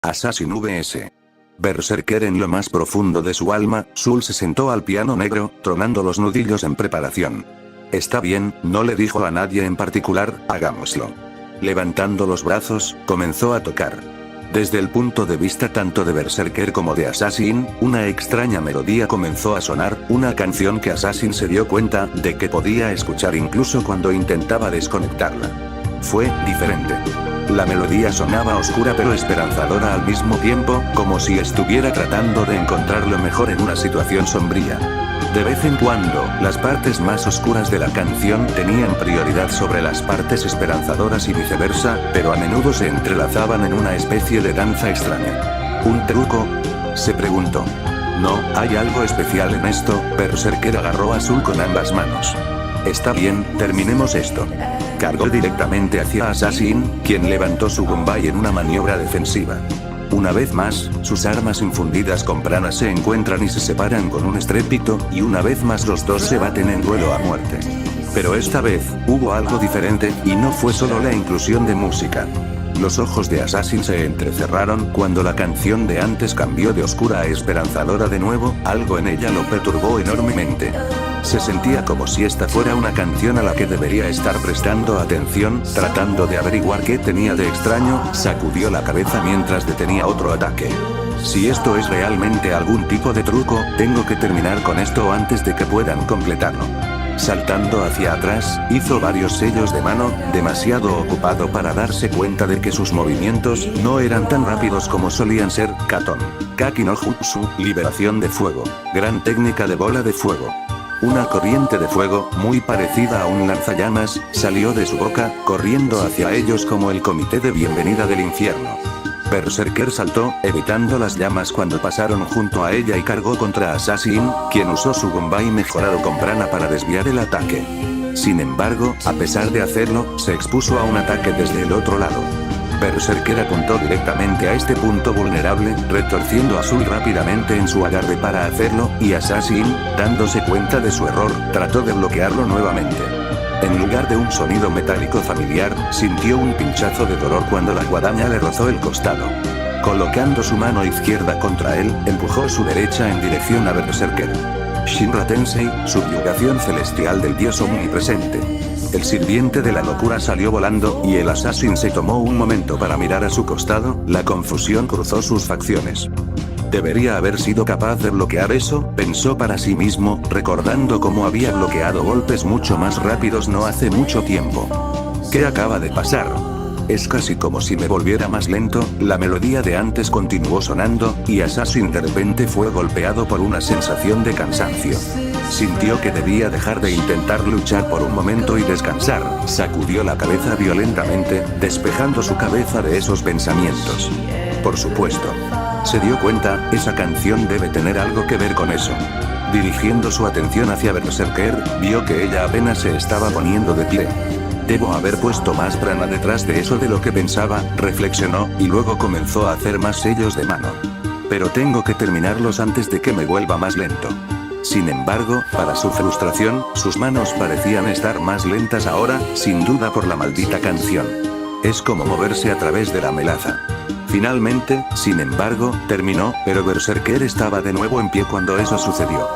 Assassin vs. Berserker. En lo más profundo de su alma, Zul se sentó al piano negro, tronando los nudillos en preparación. Está bien, no le dijo a nadie en particular, hagámoslo. Levantando los brazos, comenzó a tocar. Desde el punto de vista tanto de Berserker como de Assassin, una extraña melodía comenzó a sonar, una canción que Assassin se dio cuenta de que podía escuchar incluso cuando intentaba desconectarla. Fue diferente. La melodía sonaba oscura pero esperanzadora al mismo tiempo, como si estuviera tratando de encontrar lo mejor en una situación sombría. De vez en cuando, las partes más oscuras de la canción tenían prioridad sobre las partes esperanzadoras y viceversa, pero a menudo se entrelazaban en una especie de danza extraña. ¿Un truco?, se preguntó. No, hay algo especial en esto. Berserker agarró a Zul con ambas manos. Está bien, terminemos esto. Cargó directamente hacia Assassin, quien levantó su gunbai en una maniobra defensiva. Una vez más, sus armas infundidas con prana se encuentran y se separan con un estrépito, y una vez más los dos se baten en duelo a muerte. Pero esta vez, hubo algo diferente, y no fue solo la inclusión de música. Los ojos de Assassin se entrecerraron cuando la canción de antes cambió de oscura a esperanzadora de nuevo, algo en ella lo perturbó enormemente. Se sentía como si esta fuera una canción a la que debería estar prestando atención, tratando de averiguar qué tenía de extraño, sacudió la cabeza mientras detenía otro ataque. Si esto es realmente algún tipo de truco, tengo que terminar con esto antes de que puedan completarlo. Saltando hacia atrás, hizo varios sellos de mano, demasiado ocupado para darse cuenta de que sus movimientos no eran tan rápidos como solían ser. Katon. Kaki no Jutsu, liberación de fuego. Gran técnica de bola de fuego. Una corriente de fuego, muy parecida a un lanzallamas, salió de su boca, corriendo hacia ellos como el comité de bienvenida del infierno. Berserker saltó, evitando las llamas cuando pasaron junto a ella y cargó contra Assassin, quien usó su gunbai mejorado con prana para desviar el ataque. Sin embargo, a pesar de hacerlo, se expuso a un ataque desde el otro lado. Berserker apuntó directamente a este punto vulnerable, retorciendo a Zul rápidamente en su agarre para hacerlo, y Assassin, dándose cuenta de su error, trató de bloquearlo nuevamente. En lugar de un sonido metálico familiar, sintió un pinchazo de dolor cuando la guadaña le rozó el costado. Colocando su mano izquierda contra él, empujó su derecha en dirección a Berserker. Shinra Tensei, subyugación celestial del dios omnipresente. El sirviente de la locura salió volando, y el Assassin se tomó un momento para mirar a su costado, la confusión cruzó sus facciones. Debería haber sido capaz de bloquear eso, pensó para sí mismo, recordando cómo había bloqueado golpes mucho más rápidos no hace mucho tiempo. ¿Qué acaba de pasar? Es casi como si me volviera más lento. La melodía de antes continuó sonando, y Assassin de repente fue golpeado por una sensación de cansancio. Sintió que debía dejar de intentar luchar por un momento y descansar, sacudió la cabeza violentamente, despejando su cabeza de esos pensamientos. Por supuesto. Se dio cuenta, esa canción debe tener algo que ver con eso. Dirigiendo su atención hacia Berserker, vio que ella apenas se estaba poniendo de pie. Debo haber puesto más prana detrás de eso de lo que pensaba, reflexionó, y luego comenzó a hacer más sellos de mano. Pero tengo que terminarlos antes de que me vuelva más lento. Sin embargo, para su frustración, sus manos parecían estar más lentas ahora, sin duda por la maldita canción. Es como moverse a través de la melaza. Finalmente, sin embargo, terminó, pero Berserker estaba de nuevo en pie cuando eso sucedió.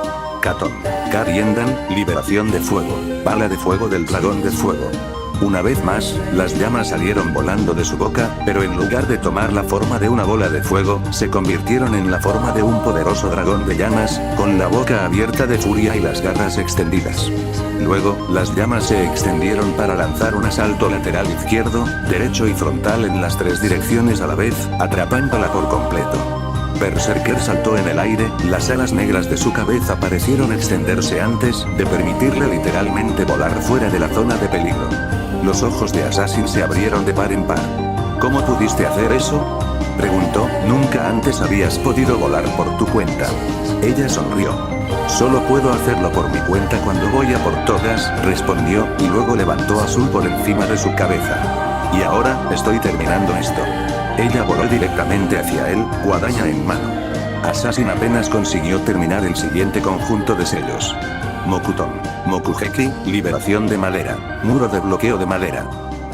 Katon. Kariendan, liberación de fuego. Bala de fuego del dragón de fuego. Una vez más, las llamas salieron volando de su boca, pero en lugar de tomar la forma de una bola de fuego, se convirtieron en la forma de un poderoso dragón de llamas, con la boca abierta de furia y las garras extendidas. Luego, las llamas se extendieron para lanzar un asalto lateral izquierdo, derecho y frontal en las tres direcciones a la vez, atrapándola por completo. Berserker saltó en el aire, las alas negras de su cabeza parecieron extenderse antes de permitirle literalmente volar fuera de la zona de peligro. Los ojos de Assassin se abrieron de par en par. ¿Cómo pudiste hacer eso?, preguntó. Nunca antes habías podido volar por tu cuenta. Ella sonrió. Solo puedo hacerlo por mi cuenta cuando voy a por todas, respondió, y luego levantó a Zul por encima de su cabeza. Y ahora, estoy terminando esto. Ella voló directamente hacia él, guadaña en mano. Assassin apenas consiguió terminar el siguiente conjunto de sellos. Mokuton. Mokugeki, liberación de madera. Muro de bloqueo de madera.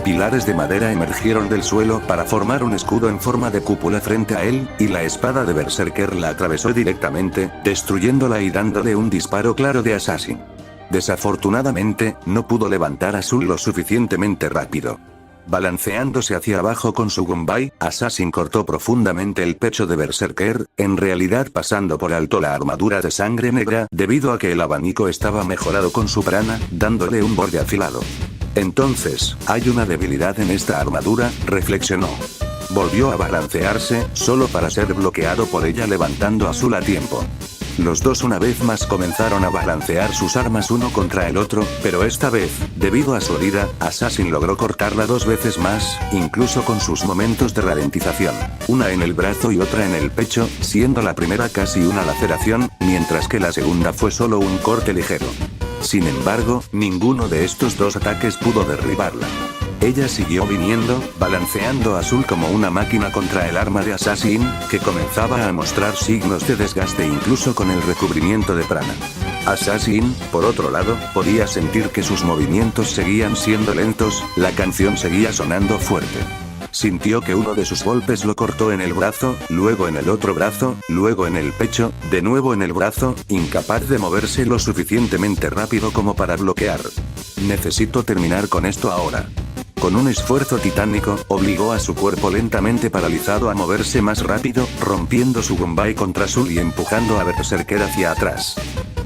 Pilares de madera emergieron del suelo para formar un escudo en forma de cúpula frente a él, y la espada de Berserker la atravesó directamente, destruyéndola y dándole un disparo claro de Assassin. Desafortunadamente, no pudo levantar a Zul lo suficientemente rápido. Balanceándose hacia abajo con su Gunbai, Assassin cortó profundamente el pecho de Berserker, en realidad pasando por alto la armadura de sangre negra, debido a que el abanico estaba mejorado con su prana, dándole un borde afilado. Entonces, hay una debilidad en esta armadura, reflexionó. Volvió a balancearse, solo para ser bloqueado por ella levantando a Zul a tiempo. Los dos una vez más comenzaron a balancear sus armas uno contra el otro, pero esta vez, debido a su herida, Assassin logró cortarla 2 veces más, incluso con sus momentos de ralentización. Una en el brazo y otra en el pecho, siendo la primera casi una laceración, mientras que la segunda fue solo un corte ligero. Sin embargo, ninguno de estos dos ataques pudo derribarla. Ella siguió viniendo, balanceando a Zul como una máquina contra el arma de Assassin, que comenzaba a mostrar signos de desgaste incluso con el recubrimiento de prana. Assassin, por otro lado, podía sentir que sus movimientos seguían siendo lentos, la canción seguía sonando fuerte. Sintió que uno de sus golpes lo cortó en el brazo, luego en el otro brazo, luego en el pecho, de nuevo en el brazo, incapaz de moverse lo suficientemente rápido como para bloquear. Necesito terminar con esto ahora. Con un esfuerzo titánico, obligó a su cuerpo lentamente paralizado a moverse más rápido, rompiendo su Gunbai contra Zul y empujando a Berserker hacia atrás.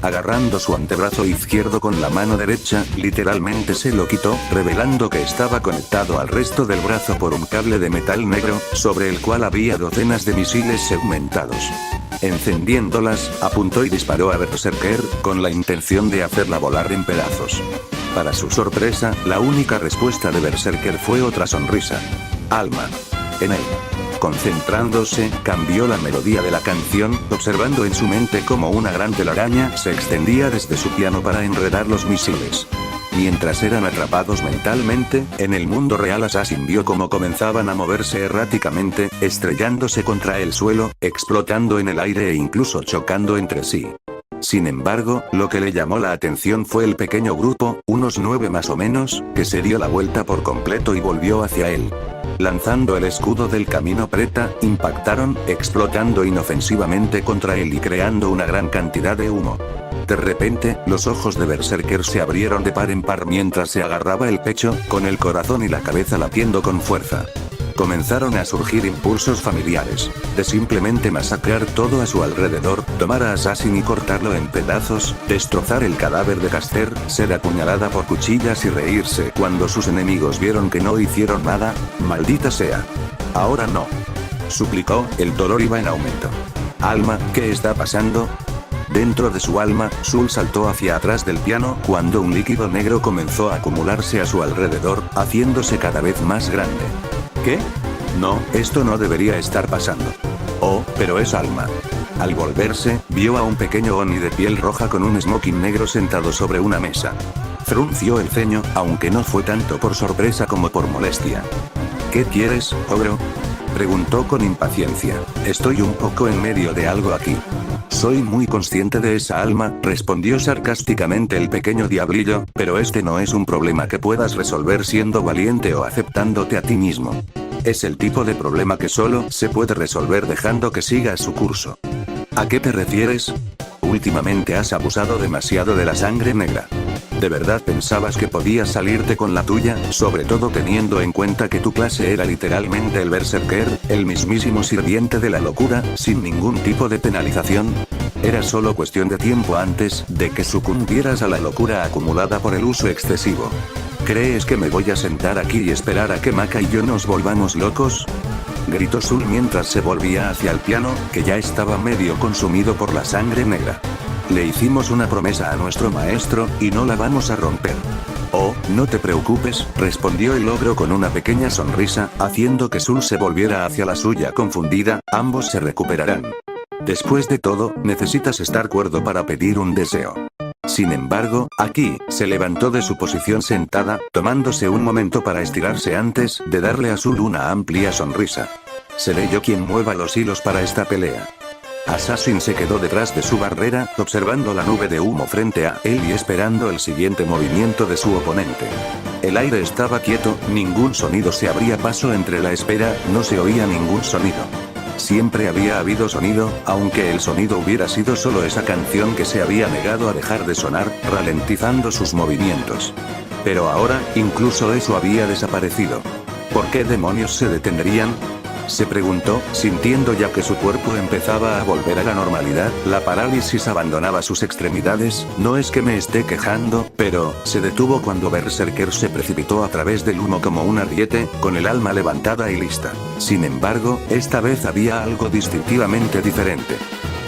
Agarrando su antebrazo izquierdo con la mano derecha, literalmente se lo quitó, revelando que estaba conectado al resto del brazo por un cable de metal negro, sobre el cual había docenas de misiles segmentados. Encendiéndolas, apuntó y disparó a Berserker, con la intención de hacerla volar en pedazos. Para su sorpresa, la única respuesta de Berserker fue otra sonrisa. Alma. En él. Concentrándose, cambió la melodía de la canción, observando en su mente cómo una gran telaraña se extendía desde su piano para enredar los misiles. Mientras eran atrapados mentalmente, en el mundo real Assassin vio cómo comenzaban a moverse erráticamente, estrellándose contra el suelo, explotando en el aire e incluso chocando entre sí. Sin embargo, lo que le llamó la atención fue el pequeño grupo, unos 9 más o menos, que se dio la vuelta por completo y volvió hacia él. Lanzando el escudo del camino preta, impactaron, explotando inofensivamente contra él y creando una gran cantidad de humo. De repente, los ojos de Berserker se abrieron de par en par mientras se agarraba el pecho, con el corazón y la cabeza latiendo con fuerza. Comenzaron a surgir impulsos familiares, de simplemente masacrar todo a su alrededor, tomar a Assassin y cortarlo en pedazos, destrozar el cadáver de Caster, ser apuñalada por cuchillas y reírse cuando sus enemigos vieron que no hicieron nada. Maldita sea. Ahora no. Suplicó, el dolor iba en aumento. Alma, ¿qué está pasando? Dentro de su alma, Zul saltó hacia atrás del piano cuando un líquido negro comenzó a acumularse a su alrededor, haciéndose cada vez más grande. ¿Qué? No, esto no debería estar pasando. Oh, pero es Alma. Al volverse, vio a un pequeño Oni de piel roja con un smoking negro sentado sobre una mesa. Frunció el ceño, aunque no fue tanto por sorpresa como por molestia. ¿Qué quieres, ogro? Preguntó con impaciencia. Estoy un poco en medio de algo aquí. Soy muy consciente de esa Alma, respondió sarcásticamente el pequeño diablillo, pero este no es un problema que puedas resolver siendo valiente o aceptándote a ti mismo. Es el tipo de problema que solo se puede resolver dejando que siga su curso. ¿A qué te refieres? Últimamente has abusado demasiado de la sangre negra. ¿De verdad pensabas que podías salirte con la tuya, sobre todo teniendo en cuenta que tu clase era literalmente el Berserker, el mismísimo sirviente de la locura, sin ningún tipo de penalización? Era solo cuestión de tiempo antes de que sucumbieras a la locura acumulada por el uso excesivo. ¿Crees que me voy a sentar aquí y esperar a que Maka y yo nos volvamos locos? Gritó Zul mientras se volvía hacia el piano, que ya estaba medio consumido por la sangre negra. Le hicimos una promesa a nuestro maestro, y no la vamos a romper. Oh, no te preocupes, respondió el ogro con una pequeña sonrisa, haciendo que Zul se volviera hacia la suya confundida, ambos se recuperarán. Después de todo, necesitas estar cuerdo para pedir un deseo. Sin embargo, aquí, se levantó de su posición sentada, tomándose un momento para estirarse antes de darle a Zul una amplia sonrisa. Seré yo quien mueva los hilos para esta pelea. Assassin se quedó detrás de su barrera, observando la nube de humo frente a él y esperando el siguiente movimiento de su oponente. El aire estaba quieto, ningún sonido se abría paso entre la espera, no se oía ningún sonido. Siempre había habido sonido, aunque el sonido hubiera sido solo esa canción que se había negado a dejar de sonar, ralentizando sus movimientos. Pero ahora, incluso eso había desaparecido. ¿Por qué demonios se detendrían? Se preguntó, sintiendo ya que su cuerpo empezaba a volver a la normalidad, la parálisis abandonaba sus extremidades. No es que me esté quejando, pero, se detuvo cuando Berserker se precipitó a través del humo como un ariete, con el alma levantada y lista. Sin embargo, esta vez había algo distintivamente diferente.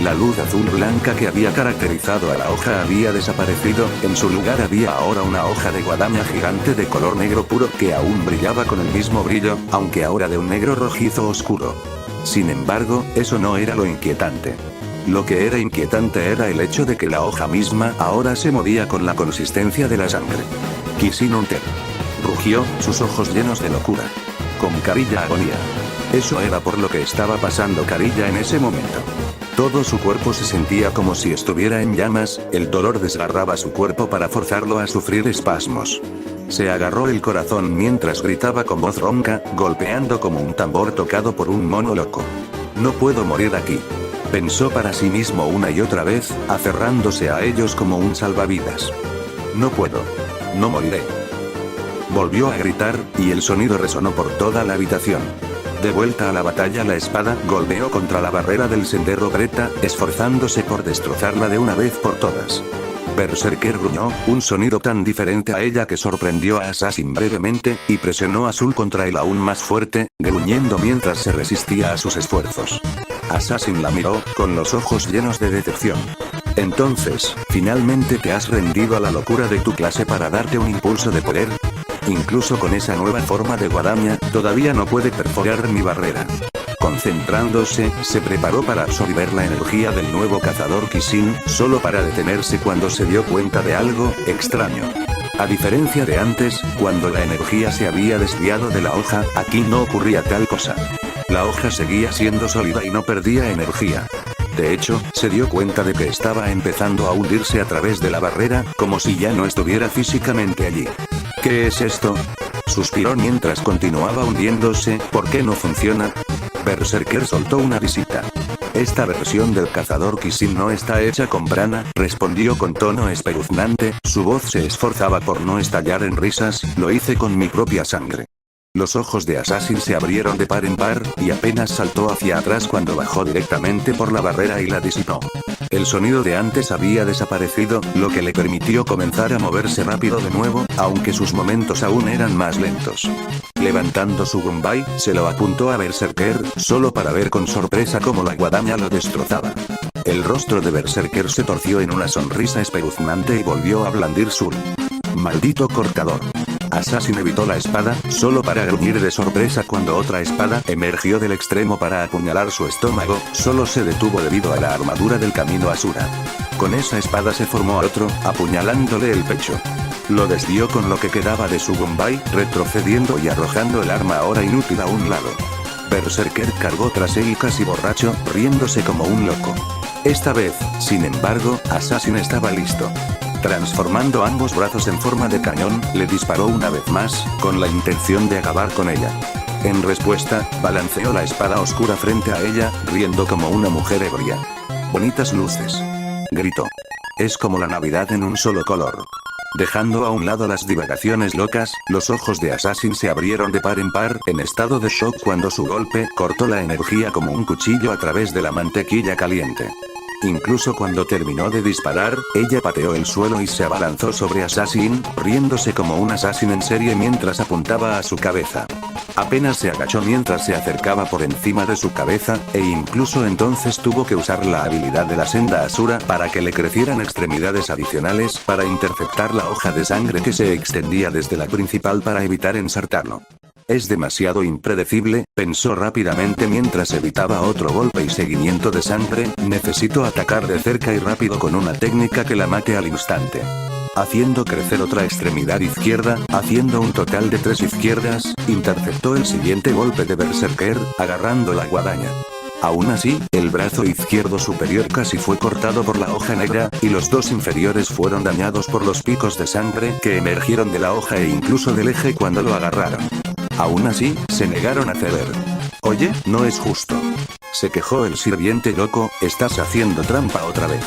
La luz azul blanca que había caracterizado a la hoja había desaparecido, en su lugar había ahora una hoja de guadaña gigante de color negro puro que aún brillaba con el mismo brillo, aunque ahora de un negro rojizo oscuro. Sin embargo, eso no era lo inquietante. Lo que era inquietante era el hecho de que la hoja misma ahora se movía con la consistencia de la sangre. Kishin Hunter rugió, sus ojos llenos de locura. Con Carilla agonía. Eso era por lo que estaba pasando Carilla en ese momento. Todo su cuerpo se sentía como si estuviera en llamas, el dolor desgarraba su cuerpo para forzarlo a sufrir espasmos. Se agarró el corazón mientras gritaba con voz ronca, golpeando como un tambor tocado por un mono loco. No puedo morir aquí. Pensó para sí mismo una y otra vez, aferrándose a ellos como un salvavidas. No puedo. No moriré. Volvió a gritar, y el sonido resonó por toda la habitación. De vuelta a la batalla, la espada golpeó contra la barrera del sendero Greta, esforzándose por destrozarla de una vez por todas. Berserker gruñó, un sonido tan diferente a ella que sorprendió a Assassin brevemente, y presionó a Zul contra él aún más fuerte, gruñendo mientras se resistía a sus esfuerzos. Assassin la miró, con los ojos llenos de decepción. Entonces, ¿finalmente te has rendido a la locura de tu clase para darte un impulso de poder? Incluso con esa nueva forma de guadaña, todavía no puede perforar mi barrera. Concentrándose, se preparó para absorber la energía del nuevo cazador Kishin, solo para detenerse cuando se dio cuenta de algo extraño. A diferencia de antes, cuando la energía se había desviado de la hoja, aquí no ocurría tal cosa. La hoja seguía siendo sólida y no perdía energía. De hecho, se dio cuenta de que estaba empezando a hundirse a través de la barrera, como si ya no estuviera físicamente allí. ¿Qué es esto? Suspiró mientras continuaba hundiéndose. ¿Por qué no funciona? Berserker soltó una risita. Esta versión del cazador Kishin no está hecha con prana, respondió con tono espeluznante, su voz se esforzaba por no estallar en risas, lo hice con mi propia sangre. Los ojos de Assassin se abrieron de par en par, y apenas saltó hacia atrás cuando bajó directamente por la barrera y la disipó. El sonido de antes había desaparecido, lo que le permitió comenzar a moverse rápido de nuevo, aunque sus momentos aún eran más lentos. Levantando su gunbai, se lo apuntó a Berserker, solo para ver con sorpresa cómo la guadaña lo destrozaba. El rostro de Berserker se torció en una sonrisa espeluznante y volvió a blandir Zul. Maldito cortador. Assassin evitó la espada, solo para gruñir de sorpresa cuando otra espada emergió del extremo para apuñalar su estómago, solo se detuvo debido a la armadura del camino Asura. Con esa espada se formó otro, apuñalándole el pecho. Lo desvió con lo que quedaba de su gunbai, retrocediendo y arrojando el arma ahora inútil a un lado. Berserker cargó tras él casi borracho, riéndose como un loco. Esta vez, sin embargo, Assassin estaba listo. Transformando ambos brazos en forma de cañón, le disparó una vez más, con la intención de acabar con ella. En respuesta, balanceó la espada oscura frente a ella, riendo como una mujer ebria. Bonitas luces. Gritó. Es como la Navidad en un solo color. Dejando a un lado las divagaciones locas, los ojos de Assassin se abrieron de par en par, en estado de shock cuando su golpe cortó la energía como un cuchillo a través de la mantequilla caliente. Incluso cuando terminó de disparar, ella pateó el suelo y se abalanzó sobre Assassin, riéndose como un asesino en serie mientras apuntaba a su cabeza. Apenas se agachó mientras se acercaba por encima de su cabeza, e incluso entonces tuvo que usar la habilidad de la senda Asura para que le crecieran extremidades adicionales para interceptar la hoja de sangre que se extendía desde la principal para evitar ensartarlo. Es demasiado impredecible, pensó rápidamente mientras evitaba otro golpe y seguimiento de sangre, necesito atacar de cerca y rápido con una técnica que la mate al instante. Haciendo crecer otra extremidad izquierda, haciendo un total de 3 izquierdas, interceptó el siguiente golpe de Berserker, agarrando la guadaña. Aún así, el brazo izquierdo superior casi fue cortado por la hoja negra, y los dos inferiores fueron dañados por los picos de sangre que emergieron de la hoja e incluso del eje cuando lo agarraron. Aún así, se negaron a ceder. Oye, no es justo. Se quejó el sirviente loco, estás haciendo trampa otra vez.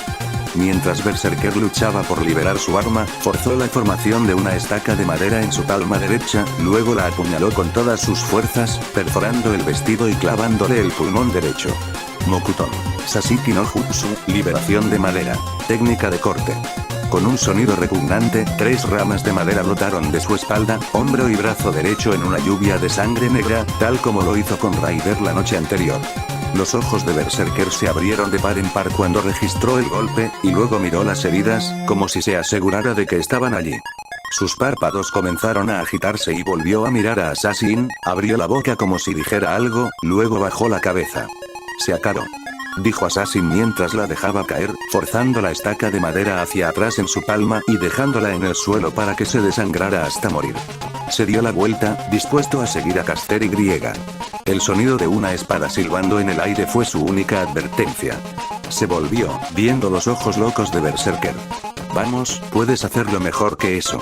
Mientras Berserker luchaba por liberar su arma, forzó la formación de una estaca de madera en su palma derecha, luego la apuñaló con todas sus fuerzas, perforando el vestido y clavándole el pulmón derecho. Mokuton. Sasiki no Jutsu, liberación de madera. Técnica de corte. Con un sonido repugnante, 3 ramas de madera brotaron de su espalda, hombro y brazo derecho en una lluvia de sangre negra, tal como lo hizo con Raider la noche anterior. Los ojos de Berserker se abrieron de par en par cuando registró el golpe, y luego miró las heridas, como si se asegurara de que estaban allí. Sus párpados comenzaron a agitarse y volvió a mirar a Assassin, abrió la boca como si dijera algo, luego bajó la cabeza. Se acabó, dijo Assassin mientras la dejaba caer, forzando la estaca de madera hacia atrás en su palma y dejándola en el suelo para que se desangrara hasta morir. Se dio la vuelta, dispuesto a seguir a Caster Y. El sonido de una espada silbando en el aire fue su única advertencia. Se volvió, viendo los ojos locos de Berserker. Vamos, puedes hacerlo mejor que eso.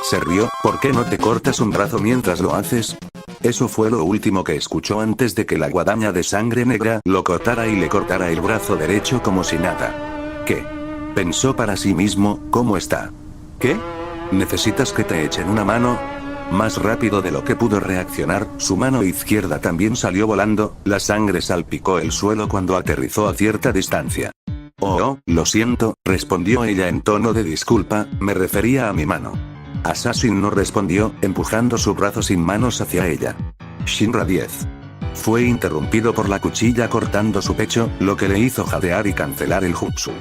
Se rió, ¿por qué no te cortas un brazo mientras lo haces? Eso fue lo último que escuchó antes de que la guadaña de sangre negra lo cortara y le cortara el brazo derecho como si nada. ¿Qué? Pensó para sí mismo, ¿cómo está? ¿Qué? ¿Necesitas que te echen una mano? Más rápido de lo que pudo reaccionar, su mano izquierda también salió volando, la sangre salpicó el suelo cuando aterrizó a cierta distancia. Oh, lo siento, respondió ella en tono de disculpa, me refería a mi mano. Assassin no respondió, empujando su brazo sin manos hacia ella. Shinra 10. Fue interrumpido por la cuchilla cortando su pecho, lo que le hizo jadear y cancelar el jutsu.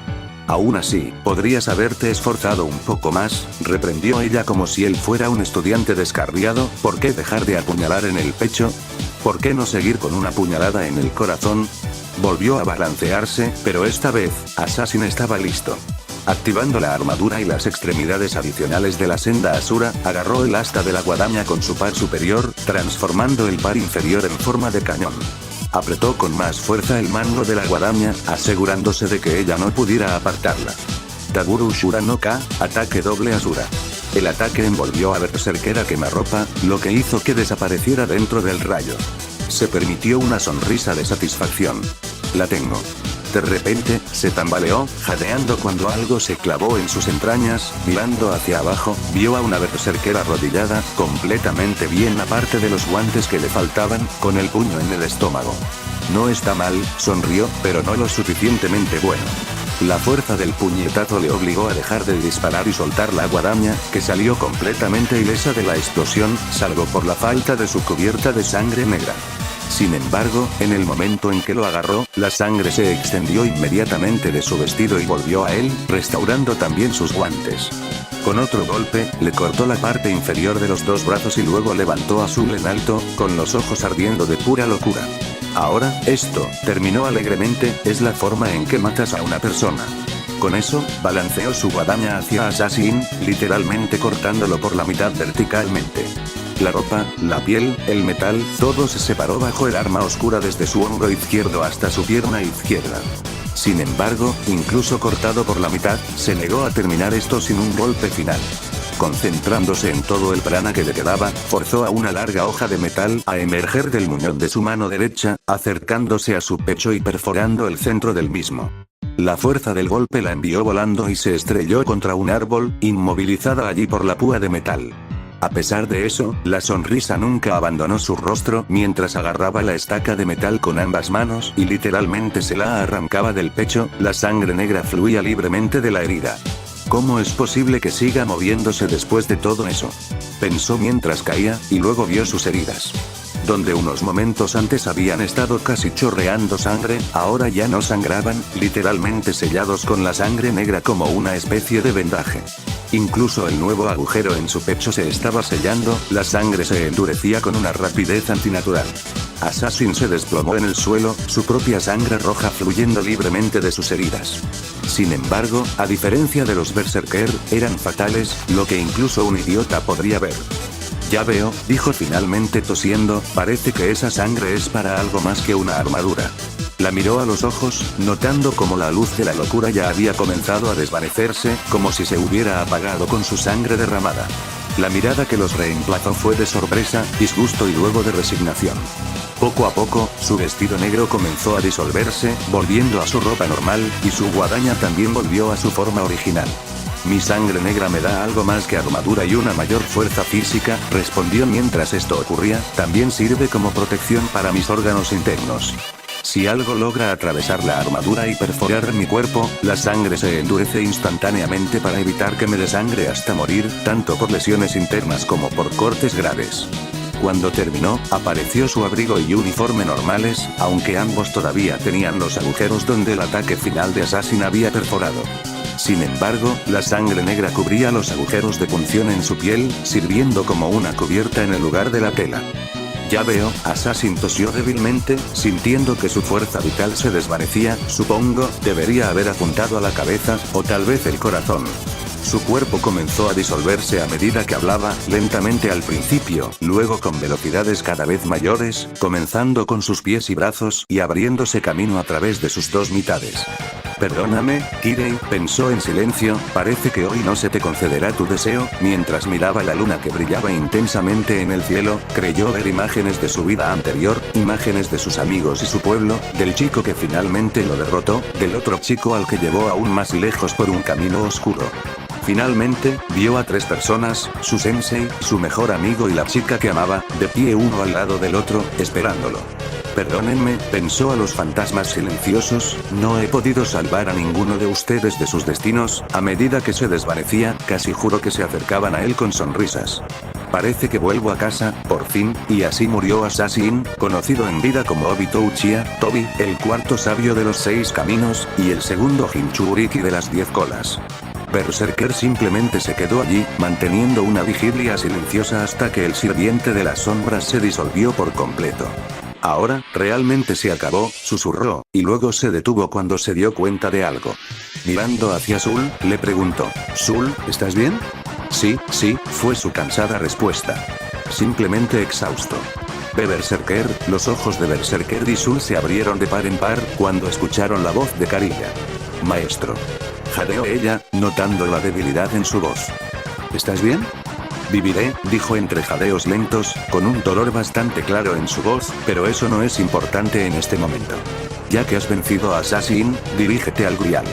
Aún así, podrías haberte esforzado un poco más, reprendió ella como si él fuera un estudiante descarriado, ¿por qué dejar de apuñalar en el pecho? ¿Por qué no seguir con una puñalada en el corazón? Volvió a balancearse, pero esta vez, Assassin estaba listo. Activando la armadura y las extremidades adicionales de la senda Asura, agarró el asta de la guadaña con su par superior, transformando el par inferior en forma de cañón. Apretó con más fuerza el mango de la guadaña, asegurándose de que ella no pudiera apartarla. Taguru Ushura no Ka, ataque doble Asura. El ataque envolvió a Berserker a quemarropa, lo que hizo que desapareciera dentro del rayo. Se permitió una sonrisa de satisfacción. La tengo. De repente, se tambaleó, jadeando cuando algo se clavó en sus entrañas, mirando hacia abajo, vio a una Berserker arrodillada, completamente bien aparte de los guantes que le faltaban, con el puño en el estómago. No está mal, sonrió, pero no lo suficientemente bueno. La fuerza del puñetazo le obligó a dejar de disparar y soltar la guadaña, que salió completamente ilesa de la explosión, salvo por la falta de su cubierta de sangre negra. Sin embargo, en el momento en que lo agarró, la sangre se extendió inmediatamente de su vestido y volvió a él, restaurando también sus guantes. Con otro golpe, le cortó la parte inferior de los dos brazos y luego levantó a Azul en alto, con los ojos ardiendo de pura locura. Ahora, esto, terminó alegremente, es la forma en que matas a una persona. Con eso, balanceó su guadaña hacia Assassin, literalmente cortándolo por la mitad verticalmente. La ropa, la piel, el metal, todo se separó bajo el arma oscura desde su hombro izquierdo hasta su pierna izquierda. Sin embargo, incluso cortado por la mitad, se negó a terminar esto sin un golpe final. Concentrándose en todo el prana que le quedaba, forzó a una larga hoja de metal a emerger del muñón de su mano derecha, acercándose a su pecho y perforando el centro del mismo. La fuerza del golpe la envió volando y se estrelló contra un árbol, inmovilizada allí por la púa de metal. A pesar de eso, la sonrisa nunca abandonó su rostro mientras agarraba la estaca de metal con ambas manos y literalmente se la arrancaba del pecho, la sangre negra fluía libremente de la herida. ¿Cómo es posible que siga moviéndose después de todo eso? Pensó mientras caía, y luego vio sus heridas. Donde unos momentos antes habían estado casi chorreando sangre, ahora ya no sangraban, literalmente sellados con la sangre negra como una especie de vendaje. Incluso el nuevo agujero en su pecho se estaba sellando, la sangre se endurecía con una rapidez antinatural. Assassin se desplomó en el suelo, su propia sangre roja fluyendo libremente de sus heridas. Sin embargo, a diferencia de los Berserker, eran fatales, lo que incluso un idiota podría ver. Ya veo, dijo finalmente tosiendo, parece que esa sangre es para algo más que una armadura. La miró a los ojos, notando como la luz de la locura ya había comenzado a desvanecerse, como si se hubiera apagado con su sangre derramada. La mirada que los reemplazó fue de sorpresa, disgusto y luego de resignación. Poco a poco, su vestido negro comenzó a disolverse, volviendo a su ropa normal, y su guadaña también volvió a su forma original. Mi sangre negra me da algo más que armadura y una mayor fuerza física, respondió mientras esto ocurría, también sirve como protección para mis órganos internos. Si algo logra atravesar la armadura y perforar mi cuerpo, la sangre se endurece instantáneamente para evitar que me desangre hasta morir, tanto por lesiones internas como por cortes graves. Cuando terminó, apareció su abrigo y uniforme normales, aunque ambos todavía tenían los agujeros donde el ataque final de Assassin había perforado. Sin embargo, la sangre negra cubría los agujeros de punción en su piel, sirviendo como una cubierta en el lugar de la tela. Ya veo, Assassin tosió débilmente, sintiendo que su fuerza vital se desvanecía, supongo, debería haber apuntado a la cabeza, o tal vez el corazón. Su cuerpo comenzó a disolverse a medida que hablaba, lentamente al principio, luego con velocidades cada vez mayores, comenzando con sus pies y brazos, y abriéndose camino a través de sus dos mitades. Perdóname, Kirei, pensó en silencio, parece que hoy no se te concederá tu deseo. Mientras miraba la luna que brillaba intensamente en el cielo, creyó ver imágenes de su vida anterior, imágenes de sus amigos y su pueblo, del chico que finalmente lo derrotó, del otro chico al que llevó aún más lejos por un camino oscuro. Finalmente, vio a tres personas, su sensei, su mejor amigo y la chica que amaba, de pie uno al lado del otro, esperándolo. Perdónenme, pensó a los fantasmas silenciosos, no he podido salvar a ninguno de ustedes de sus destinos. A medida que se desvanecía, casi juró que se acercaban a él con sonrisas. Parece que vuelvo a casa, por fin, y así murió Assassin, conocido en vida como Obito Uchiha, Tobi, el cuarto sabio de los 6 caminos, y el segundo Jinchuriki de las 10 colas. Berserker simplemente se quedó allí, manteniendo una vigilia silenciosa hasta que el sirviente de las sombras se disolvió por completo. Ahora, realmente se acabó, susurró, y luego se detuvo cuando se dio cuenta de algo. Mirando hacia Zul, le preguntó, ¿Zul, estás bien? Sí, fue su cansada respuesta. Simplemente exhausto. Berserker, los ojos de Berserker y Zul se abrieron de par en par, cuando escucharon la voz de Kariya. Maestro. Jadeó ella, notando la debilidad en su voz. ¿Estás bien? Viviré, dijo entre jadeos lentos, con un dolor bastante claro en su voz, pero eso no es importante en este momento. Ya que has vencido a Assassin, dirígete al Grial.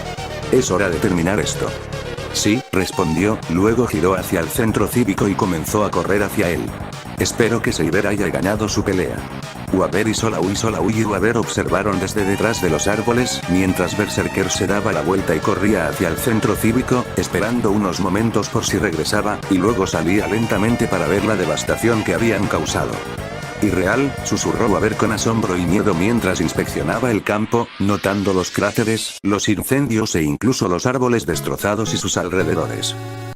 Es hora de terminar esto. Sí, respondió, luego giró hacia el centro cívico y comenzó a correr hacia él. Espero que Seiber haya ganado su pelea. Uaber y Solau y Uaber observaron desde detrás de los árboles, mientras Berserker se daba la vuelta y corría hacia el centro cívico, esperando unos momentos por si regresaba, y luego salía lentamente para ver la devastación que habían causado. Irreal, susurró Uaber con asombro y miedo mientras inspeccionaba el campo, notando los cráteres, los incendios e incluso los árboles destrozados y sus alrededores.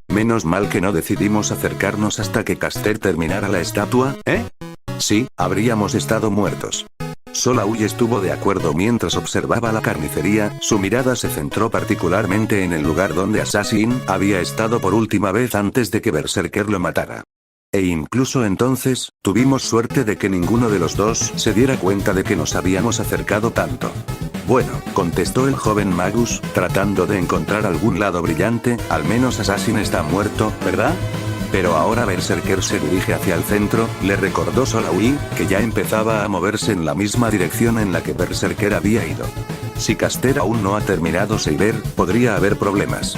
Menos mal que no decidimos acercarnos hasta que Caster terminara la estatua, ¿eh? Sí, habríamos estado muertos. Solau estuvo de acuerdo mientras observaba la carnicería, su mirada se centró particularmente en el lugar donde Assassin había estado por última vez antes de que Berserker lo matara. E incluso entonces, tuvimos suerte de que ninguno de los dos se diera cuenta de que nos habíamos acercado tanto. Bueno, contestó el joven Magus, tratando de encontrar algún lado brillante, al menos Assassin está muerto, ¿verdad? Pero ahora Berserker se dirige hacia el centro, le recordó Solau, que ya empezaba a moverse en la misma dirección en la que Berserker había ido. Si Caster aún no ha terminado Seiber, podría haber problemas.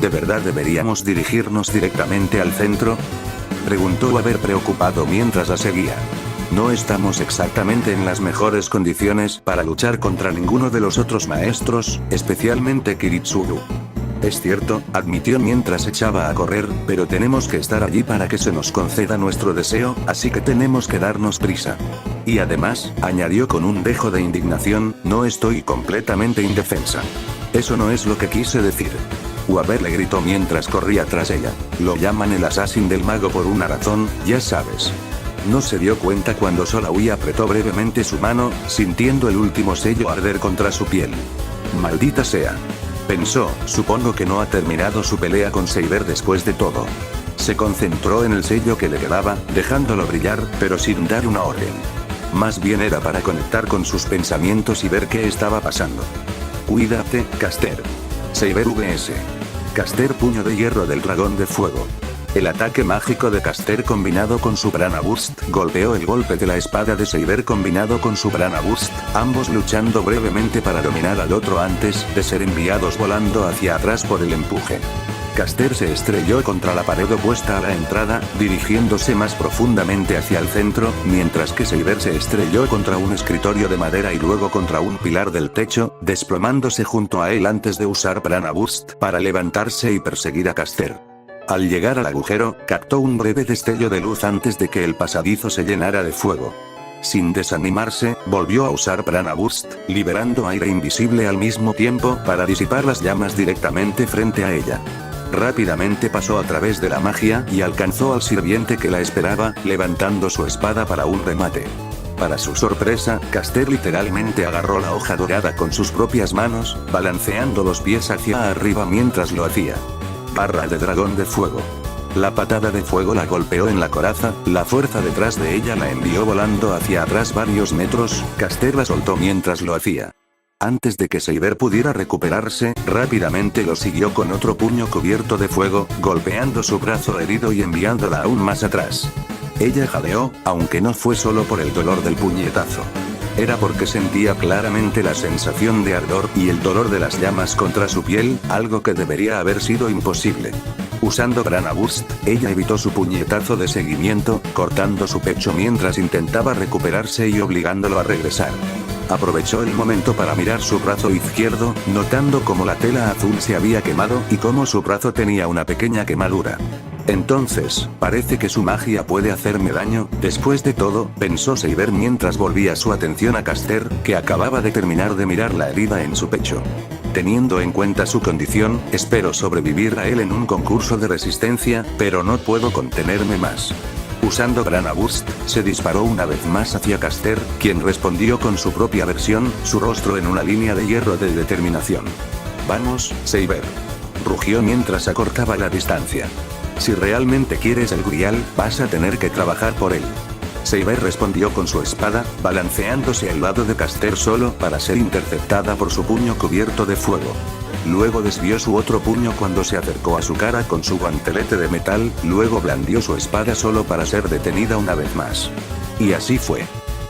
¿De verdad deberíamos dirigirnos directamente al centro?, preguntó Uaber preocupado mientras la seguía. No estamos exactamente en las mejores condiciones para luchar contra ninguno de los otros maestros, especialmente Kiritsuru. Es cierto, admitió mientras echaba a correr, pero tenemos que estar allí para que se nos conceda nuestro deseo, así que tenemos que darnos prisa. Y además, añadió con un dejo de indignación, no estoy completamente indefensa. Eso no es lo que quise decir. Uaber le gritó mientras corría tras ella. Lo llaman el Assassin del mago por una razón, ya sabes. No se dio cuenta cuando Solau apretó brevemente su mano, sintiendo el último sello arder contra su piel. Maldita sea. Pensó, supongo que no ha terminado su pelea con Seiber después de todo. Se concentró en el sello que le quedaba, dejándolo brillar, pero sin dar una orden. Más bien era para conectar con sus pensamientos y ver qué estaba pasando. Cuídate, Caster. Saber vs. Caster, puño de hierro del dragón de fuego. El ataque mágico de Caster combinado con su Prana Burst golpeó el golpe de la espada de Saber combinado con su Prana Burst, ambos luchando brevemente para dominar al otro antes de ser enviados volando hacia atrás por el empuje. Caster se estrelló contra la pared opuesta a la entrada, dirigiéndose más profundamente hacia el centro, mientras que Saber se estrelló contra un escritorio de madera y luego contra un pilar del techo, desplomándose junto a él antes de usar Prana Burst para levantarse y perseguir a Caster. Al llegar al agujero, captó un breve destello de luz antes de que el pasadizo se llenara de fuego. Sin desanimarse, volvió a usar Prana Burst, liberando aire invisible al mismo tiempo para disipar las llamas directamente frente a ella. Rápidamente pasó a través de la magia y alcanzó al sirviente que la esperaba, levantando su espada para un remate. Para su sorpresa, Caster literalmente agarró la hoja dorada con sus propias manos, balanceando los pies hacia arriba mientras lo hacía. Barra de dragón de fuego. La patada de fuego la golpeó en la coraza, la fuerza detrás de ella la envió volando hacia atrás varios metros, Caster la soltó mientras lo hacía. Antes de que Saber pudiera recuperarse, rápidamente lo siguió con otro puño cubierto de fuego, golpeando su brazo herido y enviándola aún más atrás. Ella jadeó, aunque no fue solo por el dolor del puñetazo. Era porque sentía claramente la sensación de ardor y el dolor de las llamas contra su piel, algo que debería haber sido imposible. Usando Prana Burst, ella evitó su puñetazo de seguimiento, cortando su pecho mientras intentaba recuperarse y obligándolo a regresar. Aprovechó el momento para mirar su brazo izquierdo, notando cómo la tela azul se había quemado y cómo su brazo tenía una pequeña quemadura. Entonces, parece que su magia puede hacerme daño, después de todo, pensó Saber mientras volvía su atención a Caster, que acababa de terminar de mirar la herida en su pecho. Teniendo en cuenta su condición, espero sobrevivir a él en un concurso de resistencia, pero no puedo contenerme más. Usando Prana Burst, se disparó una vez más hacia Caster, quien respondió con su propia versión, su rostro en una línea de hierro de determinación. Vamos, Saber. Rugió mientras acortaba la distancia. Si realmente quieres el Grial, vas a tener que trabajar por él. Saber respondió con su espada, balanceándose al lado de Caster solo para ser interceptada por su puño cubierto de fuego. Luego desvió su otro puño cuando se acercó a su cara con su guantelete de metal, luego blandió su espada solo para ser detenida una vez más. Y así fue.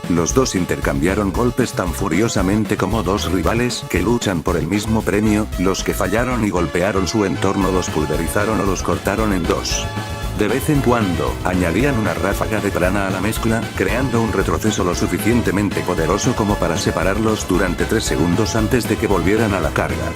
Los dos intercambiaron golpes tan furiosamente como dos rivales que luchan por el mismo premio, los que fallaron y golpearon su entorno los pulverizaron o los cortaron en dos. De vez en cuando, añadían una ráfaga de prana a la mezcla, creando un retroceso lo suficientemente poderoso como para separarlos durante 3 segundos antes de que volvieran a la carga.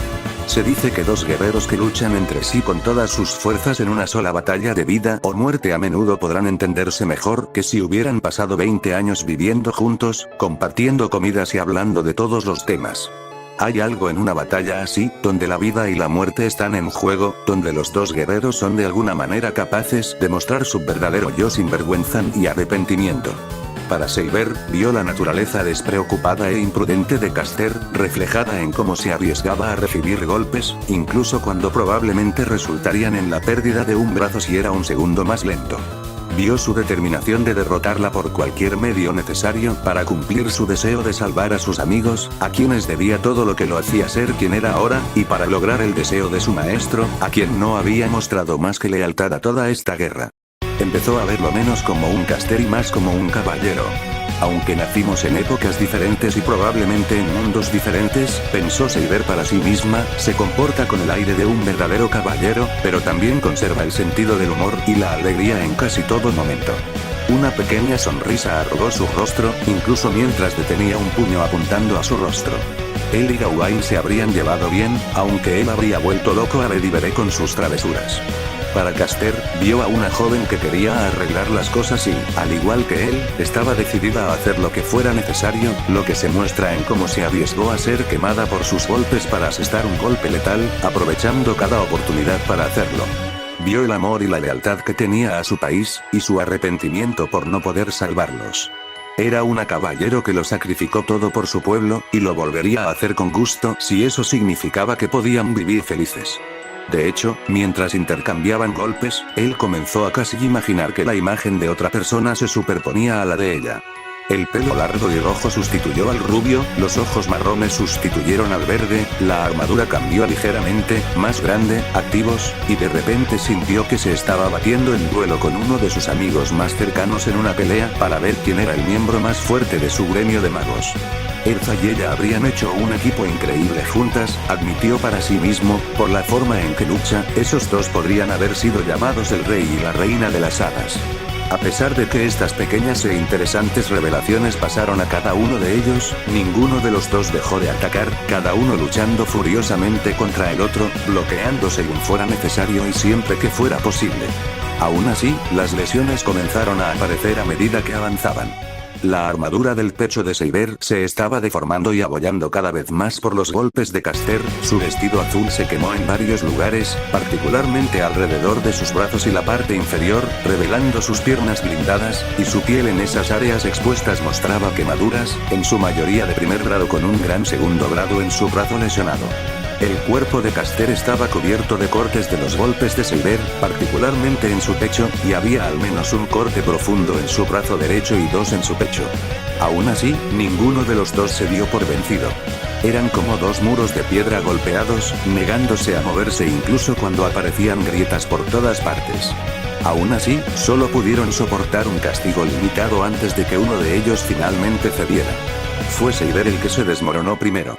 Se dice que dos guerreros que luchan entre sí con todas sus fuerzas en una sola batalla de vida o muerte a menudo podrán entenderse mejor que si hubieran pasado 20 años viviendo juntos, compartiendo comidas y hablando de todos los temas. Hay algo en una batalla así, donde la vida y la muerte están en juego, donde los dos guerreros son de alguna manera capaces de mostrar su verdadero yo sin vergüenza y arrepentimiento. Para Saber, vio la naturaleza despreocupada e imprudente de Caster, reflejada en cómo se arriesgaba a recibir golpes, incluso cuando probablemente resultarían en la pérdida de un brazo si era un segundo más lento. Vio su determinación de derrotarla por cualquier medio necesario para cumplir su deseo de salvar a sus amigos, a quienes debía todo lo que lo hacía ser quien era ahora, y para lograr el deseo de su maestro, a quien no había mostrado más que lealtad a toda esta guerra. Empezó a verlo menos como un Caster y más como un caballero. Aunque nacimos en épocas diferentes y probablemente en mundos diferentes, pensó Saber para sí misma, se comporta con el aire de un verdadero caballero, pero también conserva el sentido del humor y la alegría en casi todo momento. Una pequeña sonrisa arrugó su rostro, incluso mientras detenía un puño apuntando a su rostro. Él y Gawain se habrían llevado bien, aunque él habría vuelto loco a Bedivere con sus travesuras. Para Caster, vio a una joven que quería arreglar las cosas y, al igual que él, estaba decidida a hacer lo que fuera necesario, lo que se muestra en cómo se arriesgó a ser quemada por sus golpes para asestar un golpe letal, aprovechando cada oportunidad para hacerlo. Vio el amor y la lealtad que tenía a su país, y su arrepentimiento por no poder salvarlos. Era un caballero que lo sacrificó todo por su pueblo, y lo volvería a hacer con gusto si eso significaba que podían vivir felices. De hecho, mientras intercambiaban golpes, él comenzó a casi imaginar que la imagen de otra persona se superponía a la de ella. El pelo largo y rojo sustituyó al rubio, los ojos marrones sustituyeron al verde, la armadura cambió ligeramente, más grande, activos, y de repente sintió que se estaba batiendo en duelo con uno de sus amigos más cercanos en una pelea para ver quién era el miembro más fuerte de su gremio de magos. Erza y ella habrían hecho un equipo increíble juntas, admitió para sí mismo, por la forma en que lucha, esos dos podrían haber sido llamados el rey y la reina de las hadas. A pesar de que estas pequeñas e interesantes revelaciones pasaron a cada uno de ellos, ninguno de los dos dejó de atacar, cada uno luchando furiosamente contra el otro, bloqueando según fuera necesario y siempre que fuera posible. Aún así, las lesiones comenzaron a aparecer a medida que avanzaban. La armadura del pecho de Seiber se estaba deformando y abollando cada vez más por los golpes de Caster, su vestido azul se quemó en varios lugares, particularmente alrededor de sus brazos y la parte inferior, revelando sus piernas blindadas, y su piel en esas áreas expuestas mostraba quemaduras, en su mayoría de primer grado con un gran segundo grado en su brazo lesionado. El cuerpo de Caster estaba cubierto de cortes de los golpes de Seiber, particularmente en su pecho, y había al menos un corte profundo en su brazo derecho y dos en su pecho. Aún así, ninguno de los dos se dio por vencido. Eran como dos muros de piedra golpeados, negándose a moverse incluso cuando aparecían grietas por todas partes. Aún así, solo pudieron soportar un castigo limitado antes de que uno de ellos finalmente cediera. Fue Seiber el que se desmoronó primero.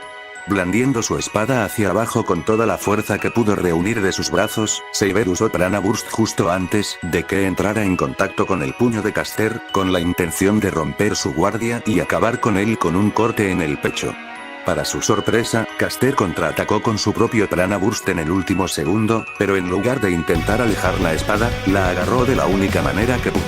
Blandiendo su espada hacia abajo con toda la fuerza que pudo reunir de sus brazos, Seiber usó Prana Burst justo antes de que entrara en contacto con el puño de Caster, con la intención de romper su guardia y acabar con él con un corte en el pecho. Para su sorpresa, Caster contraatacó con su propio Prana Burst en el último segundo, pero en lugar de intentar alejar la espada, la agarró de la única manera que pudo.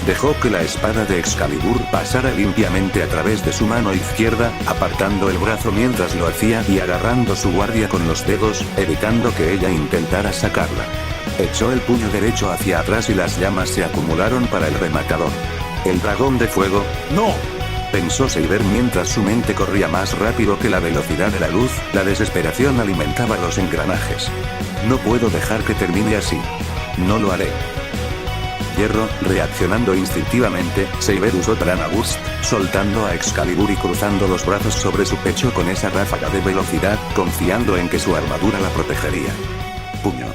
Dejó que la espada de Excalibur pasara limpiamente a través de su mano izquierda, apartando el brazo mientras lo hacía y agarrando su guardia con los dedos, evitando que ella intentara sacarla. Echó el puño derecho hacia atrás y las llamas se acumularon para el rematador. El dragón de fuego, ¡no!, pensó Seiber mientras su mente corría más rápido que la velocidad de la luz, la desesperación alimentaba los engranajes. No puedo dejar que termine así. No lo haré. Hierro, reaccionando instintivamente, Seiber usó Prana Burst, soltando a Excalibur y cruzando los brazos sobre su pecho con esa ráfaga de velocidad, confiando en que su armadura la protegería. Puño.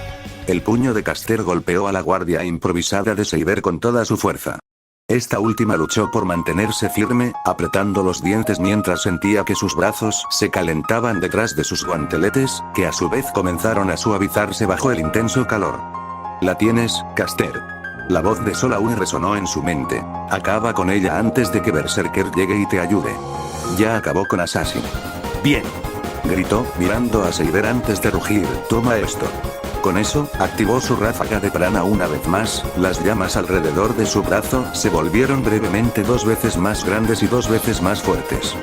El puño de Caster golpeó a la guardia improvisada de Seiber con toda su fuerza. Esta última luchó por mantenerse firme, apretando los dientes mientras sentía que sus brazos se calentaban detrás de sus guanteletes, que a su vez comenzaron a suavizarse bajo el intenso calor. «La tienes, Caster». La voz de Solaune resonó en su mente. Acaba con ella antes de que Berserker llegue y te ayude. Ya acabó con Assassin. Bien. Gritó, mirando a Seiber antes de rugir, toma esto. Con eso, activó su ráfaga de prana una vez más, las llamas alrededor de su brazo se volvieron brevemente 2 veces más grandes y 2 veces más fuertes.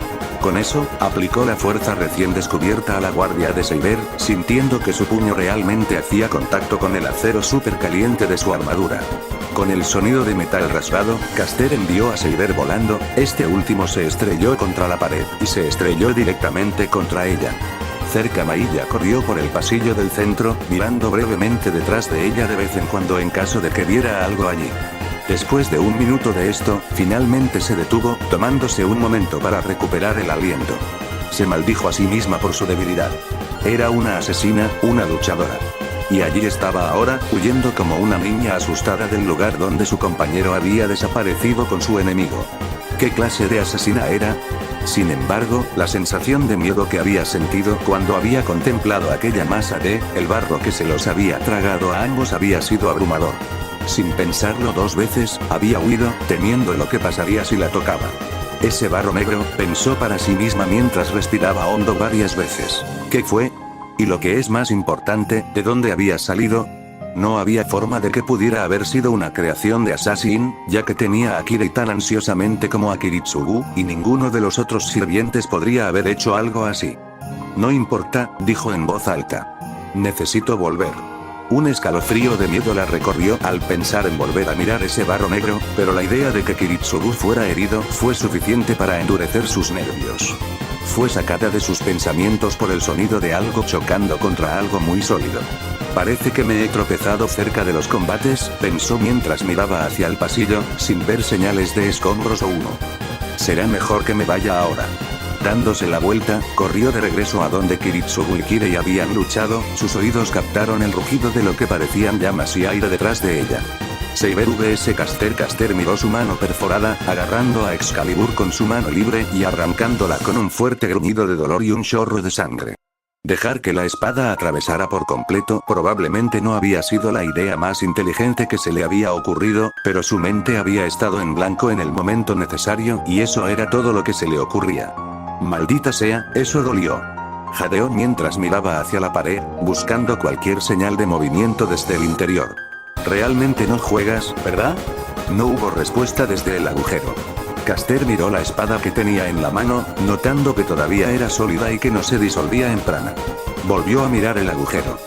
Con eso, aplicó la fuerza recién descubierta a la guardia de Seiber, sintiendo que su puño realmente hacía contacto con el acero súper caliente de su armadura. Con el sonido de metal rasgado, Caster envió a Seiber volando, este último se estrelló contra la pared, y se estrelló directamente contra ella. Cerca Mailla corrió por el pasillo del centro, mirando brevemente detrás de ella de vez en cuando en caso de que viera algo allí. Después de 1 minuto de esto, finalmente se detuvo, tomándose un momento para recuperar el aliento. Se maldijo a sí misma por su debilidad. Era una asesina, una luchadora. Y allí estaba ahora, huyendo como una niña asustada del lugar donde su compañero había desaparecido con su enemigo. ¿Qué clase de asesina era? Sin embargo, la sensación de miedo que había sentido cuando había contemplado aquella masa de el barro que se los había tragado a ambos había sido abrumador. Sin pensarlo 2 veces, había huido, temiendo lo que pasaría si la tocaba. Ese barro negro, pensó para sí misma mientras respiraba hondo varias veces. ¿Qué fue? Y lo que es más importante, ¿de dónde había salido? No había forma de que pudiera haber sido una creación de Assassin, ya que tenía a Kirei tan ansiosamente como a Kiritsugu, y ninguno de los otros sirvientes podría haber hecho algo así. No importa, dijo en voz alta. Necesito volver. Un escalofrío de miedo la recorrió al pensar en volver a mirar ese barro negro, pero la idea de que Kiritsugu fuera herido fue suficiente para endurecer sus nervios. fue sacada de sus pensamientos por el sonido de algo chocando contra algo muy sólido. Parece que me he tropezado cerca de los combates, pensó mientras miraba hacia el pasillo, sin ver señales de escombros o humo. Será mejor que me vaya ahora. Dándose la vuelta, corrió de regreso a donde Kiritsugu y Kirei habían luchado, sus oídos captaron el rugido de lo que parecían llamas y aire detrás de ella. Saber vs Caster. Caster miró su mano perforada, agarrando a Excalibur con su mano libre y arrancándola con un fuerte gruñido de dolor y un chorro de sangre. Dejar que la espada atravesara por completo probablemente no había sido la idea más inteligente que se le había ocurrido, pero su mente había estado en blanco en el momento necesario y eso era todo lo que se le ocurría. Maldita sea, eso dolió. Jadeó mientras miraba hacia la pared, buscando cualquier señal de movimiento desde el interior. Realmente no juegas, ¿verdad? No hubo respuesta desde el agujero. Caster miró la espada que tenía en la mano, notando que todavía era sólida y que no se disolvía en prana. Volvió a mirar el agujero.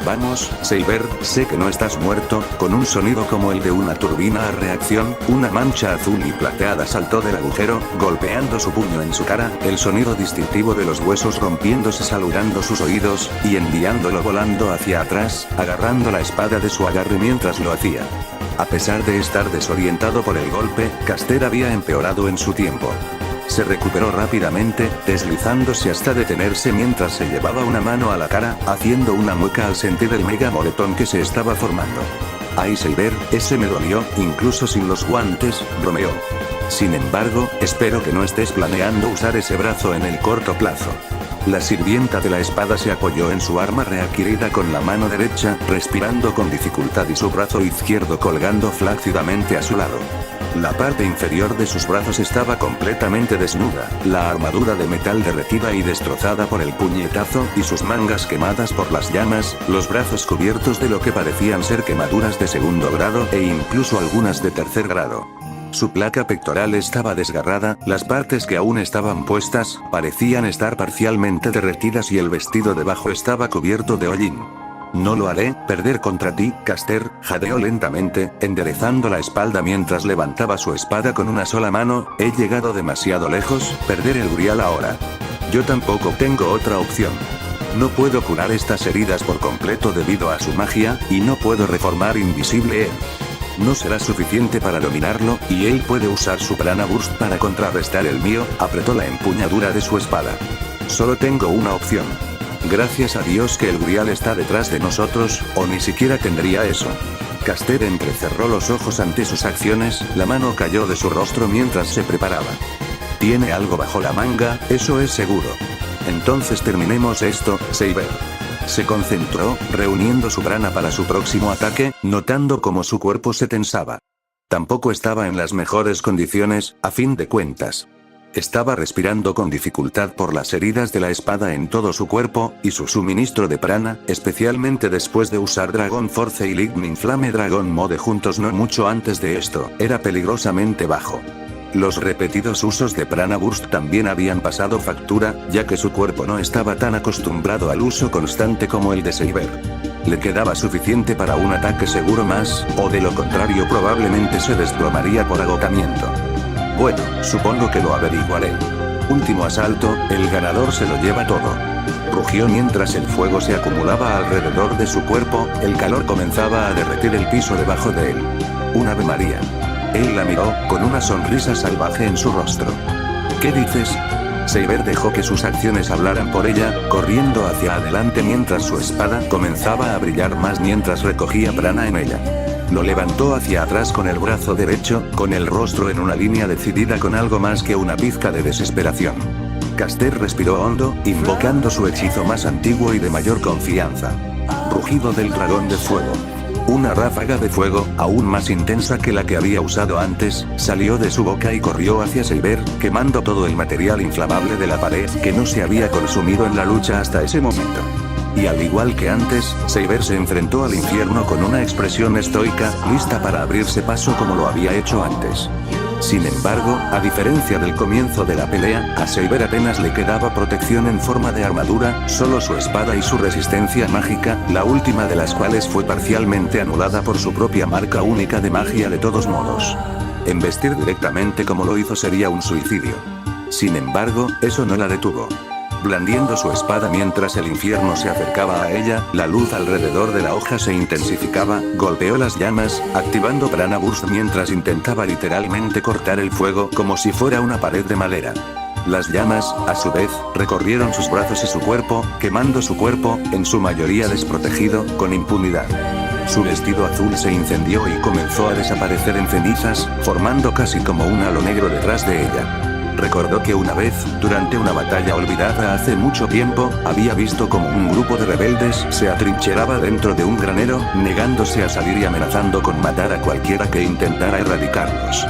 Vamos, Saber, sé que no estás muerto. Con un sonido como el de una turbina a reacción, una mancha azul y plateada saltó del agujero, golpeando su puño en su cara, el sonido distintivo de los huesos rompiéndose saludando sus oídos, y enviándolo volando hacia atrás, agarrando la espada de su agarre mientras lo hacía. A pesar de estar desorientado por el golpe, Caster había empeorado en su tiempo. Se recuperó rápidamente, deslizándose hasta detenerse mientras se llevaba una mano a la cara, haciendo una mueca al sentir el mega moretón que se estaba formando. Ay Saber, ese me dolió, incluso sin los guantes, bromeó. Sin embargo, espero que no estés planeando usar ese brazo en el corto plazo. La sirvienta de la espada se apoyó en su arma readquirida con la mano derecha, respirando con dificultad y su brazo izquierdo colgando flácidamente a su lado. La parte inferior de sus brazos estaba completamente desnuda, la armadura de metal derretida y destrozada por el puñetazo y sus mangas quemadas por las llamas, los brazos cubiertos de lo que parecían ser quemaduras de segundo grado e incluso algunas de tercer grado. Su placa pectoral estaba desgarrada, las partes que aún estaban puestas, parecían estar parcialmente derretidas y el vestido debajo estaba cubierto de hollín. No lo haré perder contra ti, Caster, jadeó lentamente, enderezando la espalda mientras levantaba su espada con una sola mano. He llegado demasiado lejos, perder el Urial ahora. Yo tampoco tengo otra opción. No puedo curar estas heridas por completo debido a su magia, y no puedo reformar Invisible. No será suficiente para dominarlo, y él puede usar su Prana Burst para contrarrestar el mío. Apretó la empuñadura de su espada. Solo tengo una opción. Gracias a Dios que el Urial está detrás de nosotros, o ni siquiera tendría eso. Caster entrecerró los ojos ante sus acciones, la mano cayó de su rostro mientras se preparaba. Tiene algo bajo la manga, eso es seguro. Entonces terminemos esto, Saber. Se concentró, reuniendo su prana para su próximo ataque, notando cómo su cuerpo se tensaba. Tampoco estaba en las mejores condiciones, a fin de cuentas. Estaba respirando con dificultad por las heridas de la espada en todo su cuerpo, y su suministro de prana, especialmente después de usar Dragon Force y Lightning Flame Dragon Mode juntos no mucho antes de esto, era peligrosamente bajo. Los repetidos usos de Prana Burst también habían pasado factura, ya que su cuerpo no estaba tan acostumbrado al uso constante como el de Saber. Le quedaba suficiente para un ataque seguro más, o de lo contrario probablemente se desplomaría por agotamiento. Bueno, supongo que lo averiguaré. Último asalto, el ganador se lo lleva todo. Rugió mientras el fuego se acumulaba alrededor de su cuerpo, el calor comenzaba a derretir el piso debajo de él. ¡Un Ave María! Él la miró, con una sonrisa salvaje en su rostro. ¿Qué dices? Saber dejó que sus acciones hablaran por ella, corriendo hacia adelante mientras su espada comenzaba a brillar más mientras recogía prana en ella. Lo levantó hacia atrás con el brazo derecho, con el rostro en una línea decidida con algo más que una pizca de desesperación. Caster respiró hondo, invocando su hechizo más antiguo y de mayor confianza. Rugido del dragón de fuego. Una ráfaga de fuego, aún más intensa que la que había usado antes, salió de su boca y corrió hacia Saber, quemando todo el material inflamable de la pared que no se había consumido en la lucha hasta ese momento. Y al igual que antes, Saber se enfrentó al infierno con una expresión estoica, lista para abrirse paso como lo había hecho antes. Sin embargo, a diferencia del comienzo de la pelea, a Saber apenas le quedaba protección en forma de armadura, solo su espada y su resistencia mágica, la última de las cuales fue parcialmente anulada por su propia marca única de magia de todos modos. Embestir directamente como lo hizo sería un suicidio. Sin embargo, eso no la detuvo. Blandiendo su espada mientras el infierno se acercaba a ella, la luz alrededor de la hoja se intensificaba, golpeó las llamas, activando Prana Burst mientras intentaba literalmente cortar el fuego como si fuera una pared de madera. Las llamas, a su vez, recorrieron sus brazos y su cuerpo, quemando su cuerpo, en su mayoría desprotegido, con impunidad. Su vestido azul se incendió y comenzó a desaparecer en cenizas, formando casi como un halo negro detrás de ella. Recordó que una vez, durante una batalla olvidada hace mucho tiempo, había visto como un grupo de rebeldes se atrincheraba dentro de un granero, negándose a salir y amenazando con matar a cualquiera que intentara erradicarlos.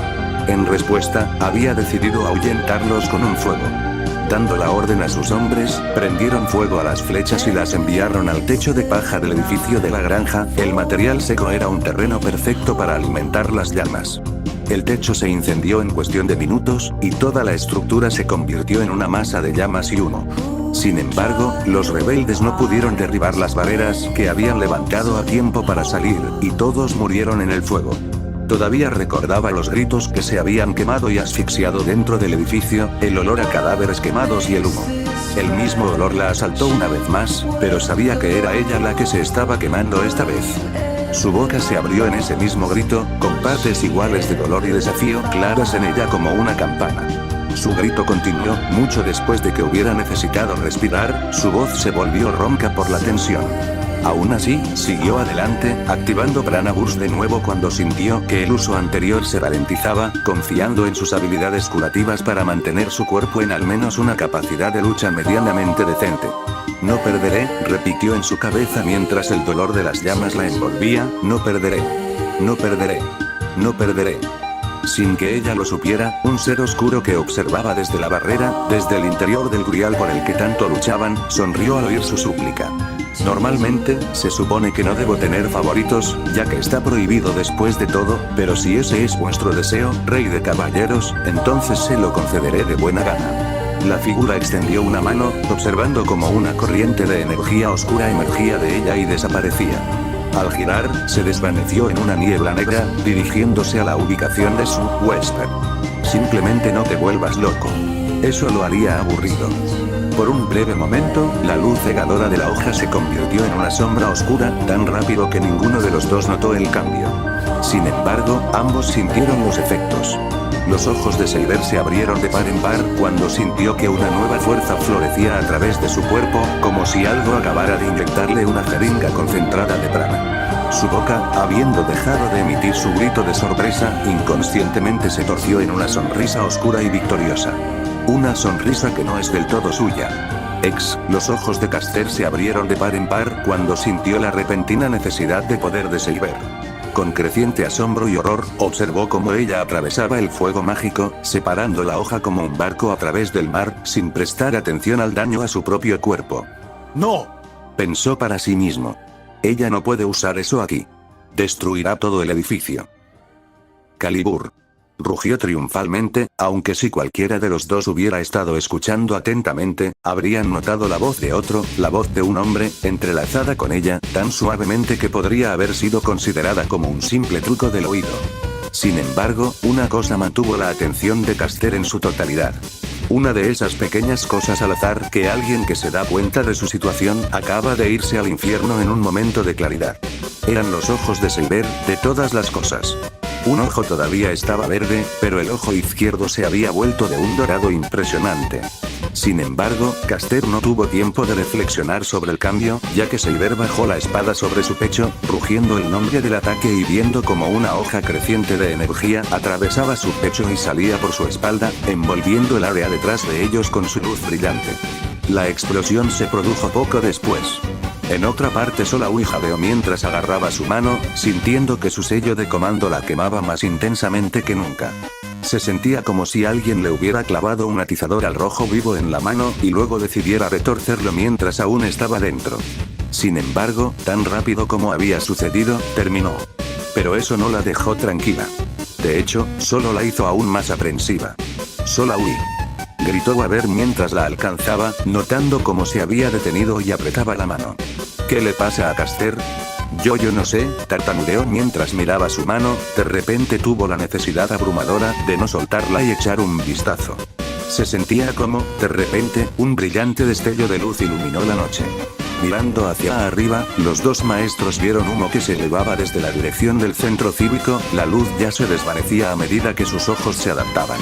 En respuesta, había decidido ahuyentarlos con un fuego. Dando la orden a sus hombres, prendieron fuego a las flechas y las enviaron al techo de paja del edificio de la granja. El material seco era un terreno perfecto para alimentar las llamas. El techo se incendió en cuestión de minutos, y toda la estructura se convirtió en una masa de llamas y humo. Sin embargo, los rebeldes no pudieron derribar las barreras que habían levantado a tiempo para salir, y todos murieron en el fuego. Todavía recordaba los gritos que se habían quemado y asfixiado dentro del edificio, el olor a cadáveres quemados y el humo. El mismo olor la asaltó una vez más, pero sabía que era ella la que se estaba quemando esta vez. Su boca se abrió en ese mismo grito, con partes iguales de dolor y desafío claras en ella como una campana. Su grito continuó, mucho después de que hubiera necesitado respirar, su voz se volvió ronca por la tensión. Aún así, siguió adelante, activando Prana Burst de nuevo cuando sintió que el uso anterior se ralentizaba, confiando en sus habilidades curativas para mantener su cuerpo en al menos una capacidad de lucha medianamente decente. No perderé, repitió en su cabeza mientras el dolor de las llamas la envolvía, no perderé. No perderé. No perderé. Sin que ella lo supiera, un ser oscuro que observaba desde la barrera, desde el interior del grial por el que tanto luchaban, sonrió al oír su súplica. Normalmente, se supone que no debo tener favoritos, ya que está prohibido después de todo, pero si ese es vuestro deseo, rey de caballeros, entonces se lo concederé de buena gana. La figura extendió una mano, observando como una corriente de energía oscura emergía de ella y desaparecía. Al girar, se desvaneció en una niebla negra, dirigiéndose a la ubicación de su huésped. Simplemente no te vuelvas loco. Eso lo haría aburrido. Por un breve momento, la luz cegadora de la hoja se convirtió en una sombra oscura, tan rápido que ninguno de los dos notó el cambio. Sin embargo, ambos sintieron los efectos. Los ojos de Seiber se abrieron de par en par cuando sintió que una nueva fuerza florecía a través de su cuerpo, como si algo acabara de inyectarle una jeringa concentrada de prana. Su boca, habiendo dejado de emitir su grito de sorpresa, inconscientemente se torció en una sonrisa oscura y victoriosa. Una sonrisa que no es del todo suya. Los ojos de Caster se abrieron de par en par cuando sintió la repentina necesidad de poder de Seiber. Con creciente asombro y horror, observó cómo ella atravesaba el fuego mágico, separando la hoja como un barco a través del mar, sin prestar atención al daño a su propio cuerpo. ¡No!, pensó para sí mismo. Ella no puede usar eso aquí. Destruirá todo el edificio. Calibur. Rugió triunfalmente, aunque si cualquiera de los dos hubiera estado escuchando atentamente, habrían notado la voz de otro, la voz de un hombre, entrelazada con ella, tan suavemente que podría haber sido considerada como un simple truco del oído. Sin embargo, una cosa mantuvo la atención de Caster en su totalidad. Una de esas pequeñas cosas al azar que alguien que se da cuenta de su situación acaba de irse al infierno en un momento de claridad. Eran los ojos de Seiber, de todas las cosas. Un ojo todavía estaba verde, pero el ojo izquierdo se había vuelto de un dorado impresionante. Sin embargo, Caster no tuvo tiempo de reflexionar sobre el cambio, ya que Seiber bajó la espada sobre su pecho, rugiendo el nombre del ataque y viendo como una hoja creciente de energía atravesaba su pecho y salía por su espalda, envolviendo el área detrás de ellos con su luz brillante. La explosión se produjo poco después. En otra parte Solaui jadeó mientras agarraba su mano, sintiendo que su sello de comando la quemaba más intensamente que nunca. Se sentía como si alguien le hubiera clavado un atizador al rojo vivo en la mano y luego decidiera retorcerlo mientras aún estaba dentro. Sin embargo, tan rápido como había sucedido, terminó. Pero eso no la dejó tranquila. De hecho, solo la hizo aún más aprensiva. Solaui, gritó Waver mientras la alcanzaba, notando cómo se había detenido y apretaba la mano. ¿Qué le pasa a Caster? Yo no sé, tartamudeó mientras miraba su mano, de repente tuvo la necesidad abrumadora de no soltarla y echar un vistazo. Se sentía como, de repente, un brillante destello de luz iluminó la noche. Mirando hacia arriba, los dos maestros vieron humo que se elevaba desde la dirección del centro cívico, la luz ya se desvanecía a medida que sus ojos se adaptaban.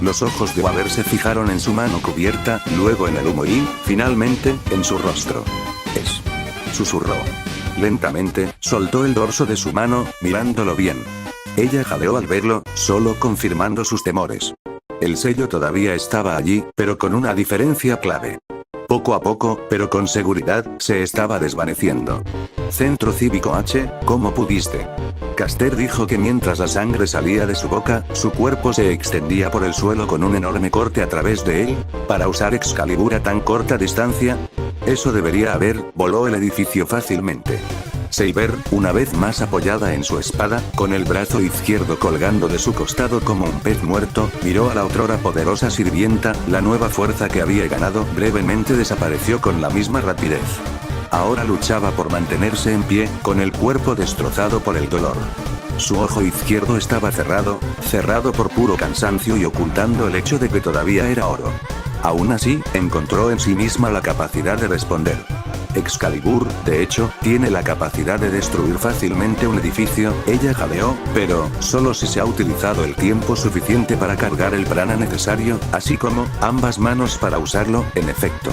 Los ojos de Waver se fijaron en su mano cubierta, luego en el humo y, finalmente, en su rostro. Susurró. Lentamente, soltó el dorso de su mano, mirándolo bien. Ella jadeó al verlo, solo confirmando sus temores. El sello todavía estaba allí, pero con una diferencia clave. Poco a poco, pero con seguridad, se estaba desvaneciendo. Centro Cívico H, ¿cómo pudiste? Caster dijo que mientras la sangre salía de su boca, su cuerpo se extendía por el suelo con un enorme corte a través de él, para usar Excalibur a tan corta distancia. Eso debería haber, voló el edificio fácilmente. Saber, una vez más apoyada en su espada, con el brazo izquierdo colgando de su costado como un pez muerto, miró a la otrora poderosa sirvienta, la nueva fuerza que había ganado brevemente desapareció con la misma rapidez. Ahora luchaba por mantenerse en pie, con el cuerpo destrozado por el dolor. Su ojo izquierdo estaba cerrado por puro cansancio y ocultando el hecho de que todavía era oro. Aún así, encontró en sí misma la capacidad de responder. Excalibur, de hecho, tiene la capacidad de destruir fácilmente un edificio, ella jadeó, pero, solo si se ha utilizado el tiempo suficiente para cargar el prana necesario, así como, ambas manos para usarlo, en efecto.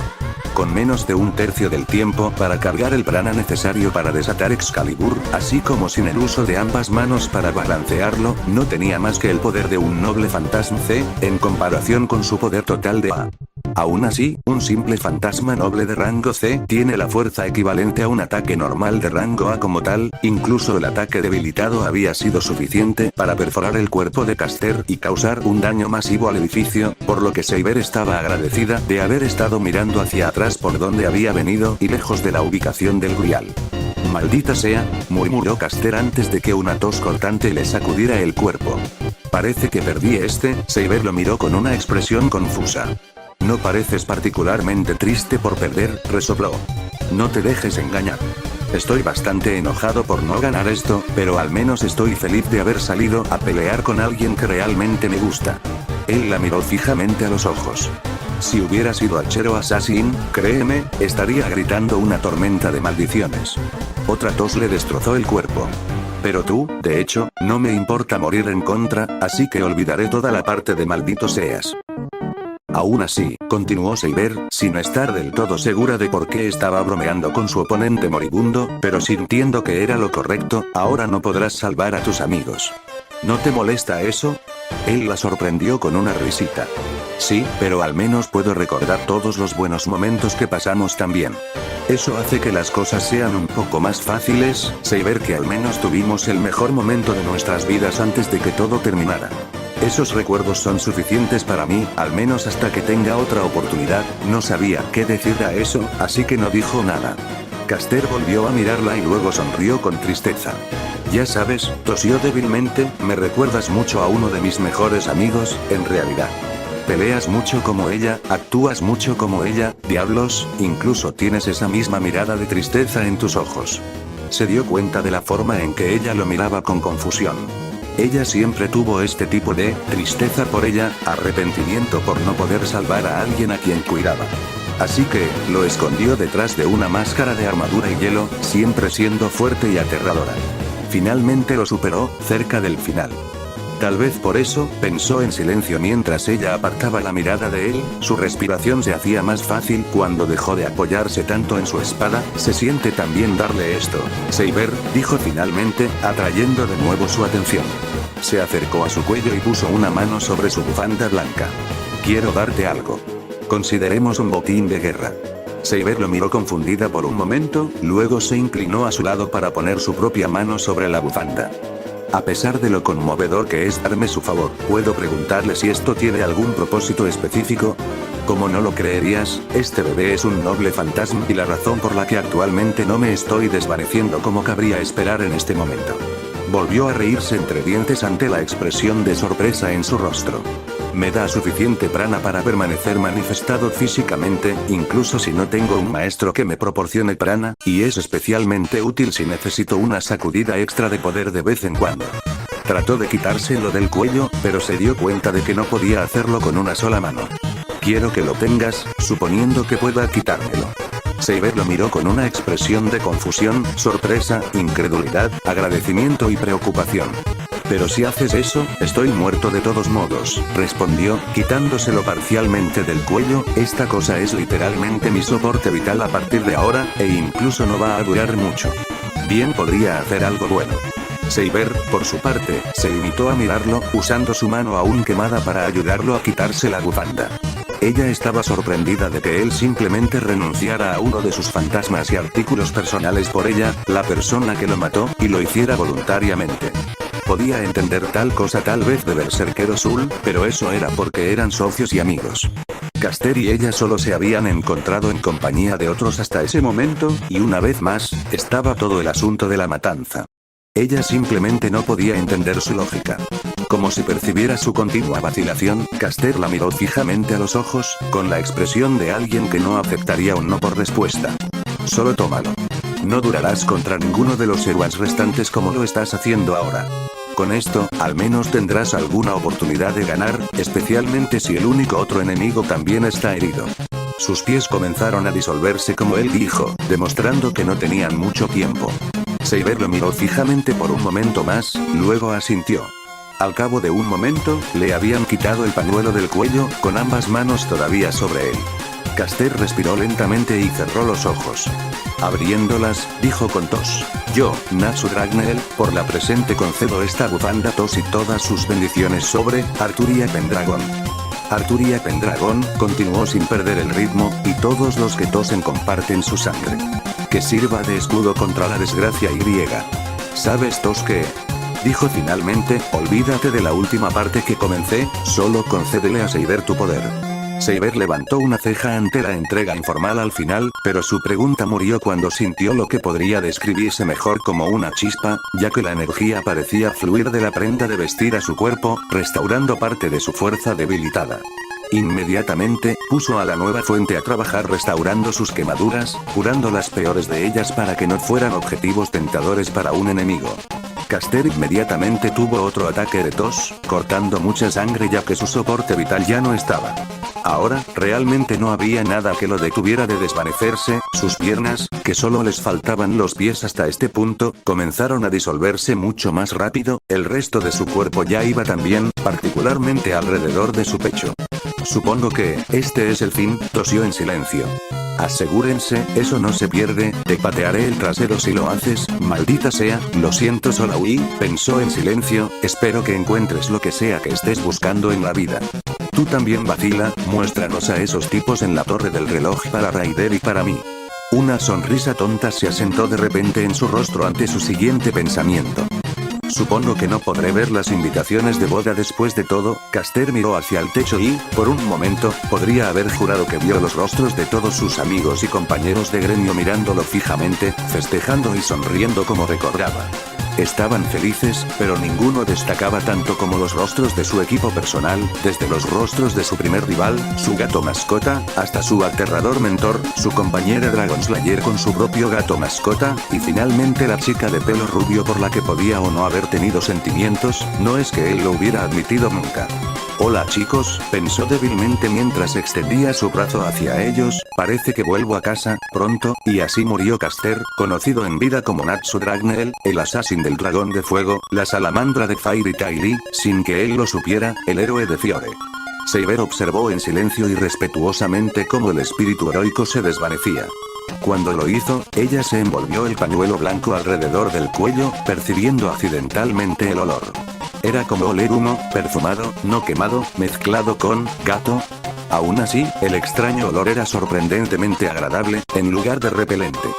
Con menos de un tercio del tiempo para cargar el prana necesario para desatar Excalibur, así como sin el uso de ambas manos para balancearlo, no tenía más que el poder de un noble fantasma C, en comparación con su poder total de A. Aún así, un simple fantasma noble de rango C tiene la fuerza equivalente a un ataque normal de rango A como tal, incluso el ataque debilitado había sido suficiente para perforar el cuerpo de Caster y causar un daño masivo al edificio, por lo que Saber estaba agradecida de haber estado mirando hacia atrás por donde había venido y lejos de la ubicación del grial. Maldita sea, murmuró Caster antes de que una tos cortante le sacudiera el cuerpo. Parece que perdí Saber lo miró con una expresión confusa. No pareces particularmente triste por perder, resopló. No te dejes engañar. Estoy bastante enojado por no ganar esto, pero al menos estoy feliz de haber salido a pelear con alguien que realmente me gusta. Él la miró fijamente a los ojos. Si hubiera sido Achero Assassin, créeme, estaría gritando una tormenta de maldiciones. Otra tos le destrozó el cuerpo. Pero tú, de hecho, no me importa morir en contra, así que olvidaré toda la parte de maldito seas. Aún así, continuó Saber, sin estar del todo segura de por qué estaba bromeando con su oponente moribundo, pero sintiendo que era lo correcto, ahora no podrás salvar a tus amigos. ¿No te molesta eso? Él la sorprendió con una risita. Sí, pero al menos puedo recordar todos los buenos momentos que pasamos también. Eso hace que las cosas sean un poco más fáciles, saber que al menos tuvimos el mejor momento de nuestras vidas antes de que todo terminara. Esos recuerdos son suficientes para mí, al menos hasta que tenga otra oportunidad. No sabía qué decir a eso, así que no dijo nada. Caster volvió a mirarla y luego sonrió con tristeza. Ya sabes, tosió débilmente, me recuerdas mucho a uno de mis mejores amigos, en realidad. Peleas mucho como ella, actúas mucho como ella, diablos, incluso tienes esa misma mirada de tristeza en tus ojos. Se dio cuenta de la forma en que ella lo miraba con confusión. Ella siempre tuvo este tipo de tristeza por ella, arrepentimiento por no poder salvar a alguien a quien cuidaba. Así que, lo escondió detrás de una máscara de armadura y hielo, siempre siendo fuerte y aterradora. Finalmente lo superó, cerca del final. Tal vez por eso, pensó en silencio mientras ella apartaba la mirada de él, su respiración se hacía más fácil cuando dejó de apoyarse tanto en su espada, se siente tan bien darle esto. Saber, dijo finalmente, atrayendo de nuevo su atención. Se acercó a su cuello y puso una mano sobre su bufanda blanca. Quiero darte algo. Consideremos un botín de guerra. Saber lo miró confundida por un momento, luego se inclinó a su lado para poner su propia mano sobre la bufanda. A pesar de lo conmovedor que es darme su favor, ¿puedo preguntarle si esto tiene algún propósito específico? Como no lo creerías, este bebé es un noble fantasma y la razón por la que actualmente no me estoy desvaneciendo como cabría esperar en este momento. Volvió a reírse entre dientes ante la expresión de sorpresa en su rostro. Me da suficiente prana para permanecer manifestado físicamente, incluso si no tengo un maestro que me proporcione prana, y es especialmente útil si necesito una sacudida extra de poder de vez en cuando. Trató de quitárselo del cuello, pero se dio cuenta de que no podía hacerlo con una sola mano. Quiero que lo tengas, suponiendo que pueda quitármelo. Saber lo miró con una expresión de confusión, sorpresa, incredulidad, agradecimiento y preocupación. Pero si haces eso, estoy muerto de todos modos, respondió, quitándoselo parcialmente del cuello. Esta cosa es literalmente mi soporte vital a partir de ahora, e incluso no va a durar mucho. Bien, podría hacer algo bueno. Saber, por su parte, se limitó a mirarlo, usando su mano aún quemada para ayudarlo a quitarse la bufanda. Ella estaba sorprendida de que él simplemente renunciara a uno de sus fantasmas y artículos personales por ella, la persona que lo mató, y lo hiciera voluntariamente. Podía entender tal cosa tal vez de Berserker Azul, pero eso era porque eran socios y amigos. Caster y ella solo se habían encontrado en compañía de otros hasta ese momento, y una vez más, estaba todo el asunto de la matanza. Ella simplemente no podía entender su lógica. Como si percibiera su continua vacilación, Caster la miró fijamente a los ojos, con la expresión de alguien que no aceptaría un no por respuesta. Solo tómalo. No durarás contra ninguno de los héroes restantes como lo estás haciendo ahora. Con esto, al menos tendrás alguna oportunidad de ganar, especialmente si el único otro enemigo también está herido. Sus pies comenzaron a disolverse como él dijo, demostrando que no tenían mucho tiempo. Saber lo miró fijamente por un momento más, luego asintió. Al cabo de un momento, le habían quitado el pañuelo del cuello, con ambas manos todavía sobre él. Caster respiró lentamente y cerró los ojos. Abriéndolas, dijo con tos. Yo, Natsu Dragneel, por la presente concedo esta bufanda tos y todas sus bendiciones sobre Arturia Pendragon. Arturia Pendragon, continuó sin perder el ritmo, y todos los que tosen comparten su sangre. Que sirva de escudo contra la desgracia y. ¿Sabes tos qué? Dijo finalmente, olvídate de la última parte que comencé, solo concédele a Saber tu poder. Saber levantó una ceja ante la entrega informal al final, pero su pregunta murió cuando sintió lo que podría describirse mejor como una chispa, ya que la energía parecía fluir de la prenda de vestir a su cuerpo, restaurando parte de su fuerza debilitada. Inmediatamente, puso a la nueva fuente a trabajar restaurando sus quemaduras, curando las peores de ellas para que no fueran objetivos tentadores para un enemigo. Caster inmediatamente tuvo otro ataque de tos, cortando mucha sangre ya que su soporte vital ya no estaba. Ahora, realmente no había nada que lo detuviera de desvanecerse, sus piernas, que solo les faltaban los pies hasta este punto, comenzaron a disolverse mucho más rápido, el resto de su cuerpo ya iba también, particularmente alrededor de su pecho. Supongo que, este es el fin, tosió en silencio. Asegúrense, eso no se pierde, te patearé el trasero si lo haces, maldita sea, lo siento Solaui, pensó en silencio, espero que encuentres lo que sea que estés buscando en la vida. Tú también vacila, muéstranos a esos tipos en la torre del reloj para Raider y para mí. Una sonrisa tonta se asentó de repente en su rostro ante su siguiente pensamiento. Supongo que no podré ver las invitaciones de boda después de todo. Caster miró hacia el techo y, por un momento, podría haber jurado que vio los rostros de todos sus amigos y compañeros de gremio mirándolo fijamente, festejando y sonriendo como recordaba. Estaban felices, pero ninguno destacaba tanto como los rostros de su equipo personal, desde los rostros de su primer rival, su gato mascota, hasta su aterrador mentor, su compañera Dragon Slayer con su propio gato mascota, y finalmente la chica de pelo rubio por la que podía o no haber tenido sentimientos, no es que él lo hubiera admitido nunca. Hola chicos, pensó débilmente mientras extendía su brazo hacia ellos, parece que vuelvo a casa, pronto, y así murió Caster, conocido en vida como Natsu Dragneel, el assassin del dragón de fuego, la salamandra de Fairy Tail y, sin que él lo supiera, el héroe de Fiore. Saber observó en silencio y respetuosamente cómo el espíritu heroico se desvanecía. Cuando lo hizo, ella se envolvió el pañuelo blanco alrededor del cuello, percibiendo accidentalmente el olor. Era como oler humo, perfumado, no quemado, mezclado con gato. Aún así, el extraño olor era sorprendentemente agradable, en lugar de repelente.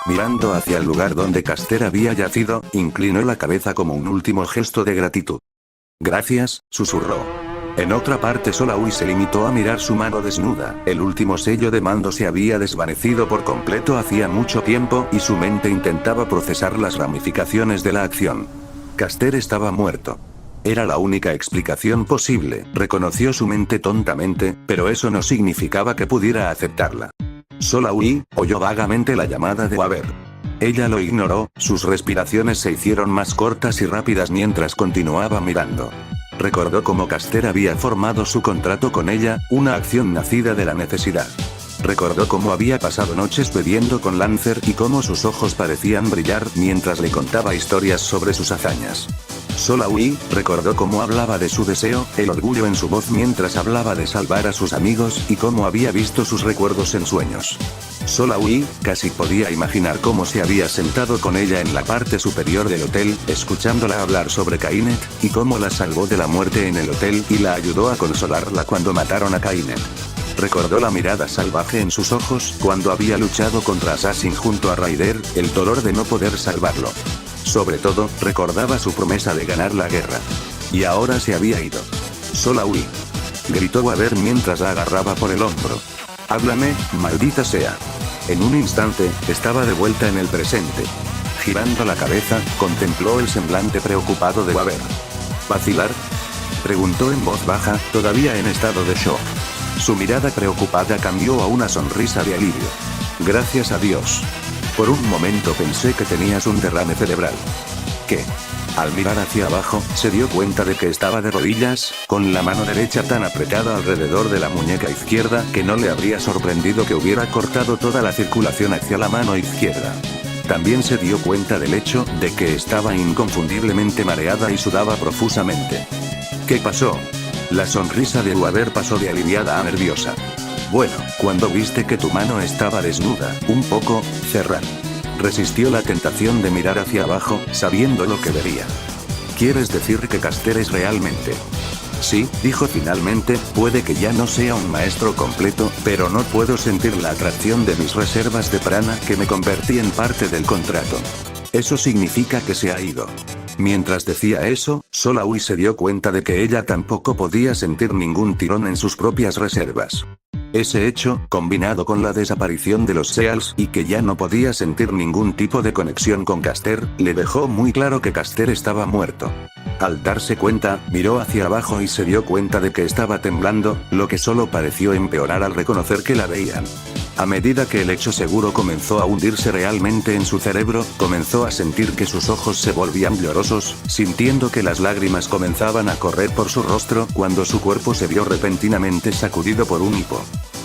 Mirando hacia el lugar donde Caster había yacido, inclinó la cabeza como un último gesto de gratitud. Gracias, susurró. En otra parte Solaui se limitó a mirar su mano desnuda, el último sello de mando se había desvanecido por completo hacía mucho tiempo y su mente intentaba procesar las ramificaciones de la acción. Caster estaba muerto. Era la única explicación posible, reconoció su mente tontamente, pero eso no significaba que pudiera aceptarla. Solaui oyó vagamente la llamada de Waver. Ella lo ignoró, sus respiraciones se hicieron más cortas y rápidas mientras continuaba mirando. Recordó cómo Caster había formado su contrato con ella, una acción nacida de la necesidad. Recordó cómo había pasado noches bebiendo con Lancer y cómo sus ojos parecían brillar mientras le contaba historias sobre sus hazañas. Solaui recordó cómo hablaba de su deseo, el orgullo en su voz mientras hablaba de salvar a sus amigos y cómo había visto sus recuerdos en sueños. Solaui casi podía imaginar cómo se había sentado con ella en la parte superior del hotel, escuchándola hablar sobre Kainet, y cómo la salvó de la muerte en el hotel y la ayudó a consolarla cuando mataron a Kainet. Recordó la mirada salvaje en sus ojos cuando había luchado contra Assassin junto a Raider, el dolor de no poder salvarlo. Sobre todo, recordaba su promesa de ganar la guerra. Y ahora se había ido. Solaui, gritó Waver mientras la agarraba por el hombro. Háblame, maldita sea. En un instante, estaba de vuelta en el presente. Girando la cabeza, contempló el semblante preocupado de Waver. ¿Vacilar?, preguntó en voz baja, todavía en estado de shock. Su mirada preocupada cambió a una sonrisa de alivio. Gracias a Dios. Por un momento pensé que tenías un derrame cerebral. ¿Qué? Al mirar hacia abajo, se dio cuenta de que estaba de rodillas, con la mano derecha tan apretada alrededor de la muñeca izquierda que no le habría sorprendido que hubiera cortado toda la circulación hacia la mano izquierda. También se dio cuenta del hecho de que estaba inconfundiblemente mareada y sudaba profusamente. ¿Qué pasó? La sonrisa de Waver pasó de aliviada a nerviosa. Bueno, cuando viste que tu mano estaba desnuda, un poco, Ferran. Resistió la tentación de mirar hacia abajo, sabiendo lo que vería. ¿Quieres decir que Caster es realmente? Sí, dijo finalmente, puede que ya no sea un maestro completo, pero no puedo sentir la atracción de mis reservas de prana que me convertí en parte del contrato. Eso significa que se ha ido. Mientras decía eso, Solaui se dio cuenta de que ella tampoco podía sentir ningún tirón en sus propias reservas. Ese hecho, combinado con la desaparición de los Seals y que ya no podía sentir ningún tipo de conexión con Caster, le dejó muy claro que Caster estaba muerto. Al darse cuenta, miró hacia abajo y se dio cuenta de que estaba temblando, lo que solo pareció empeorar al reconocer que la veían. A medida que el hecho seguro comenzó a hundirse realmente en su cerebro, comenzó a sentir que sus ojos se volvían llorosos, sintiendo que las lágrimas comenzaban a correr por su rostro cuando su cuerpo se vio repentinamente sacudido por un hipo.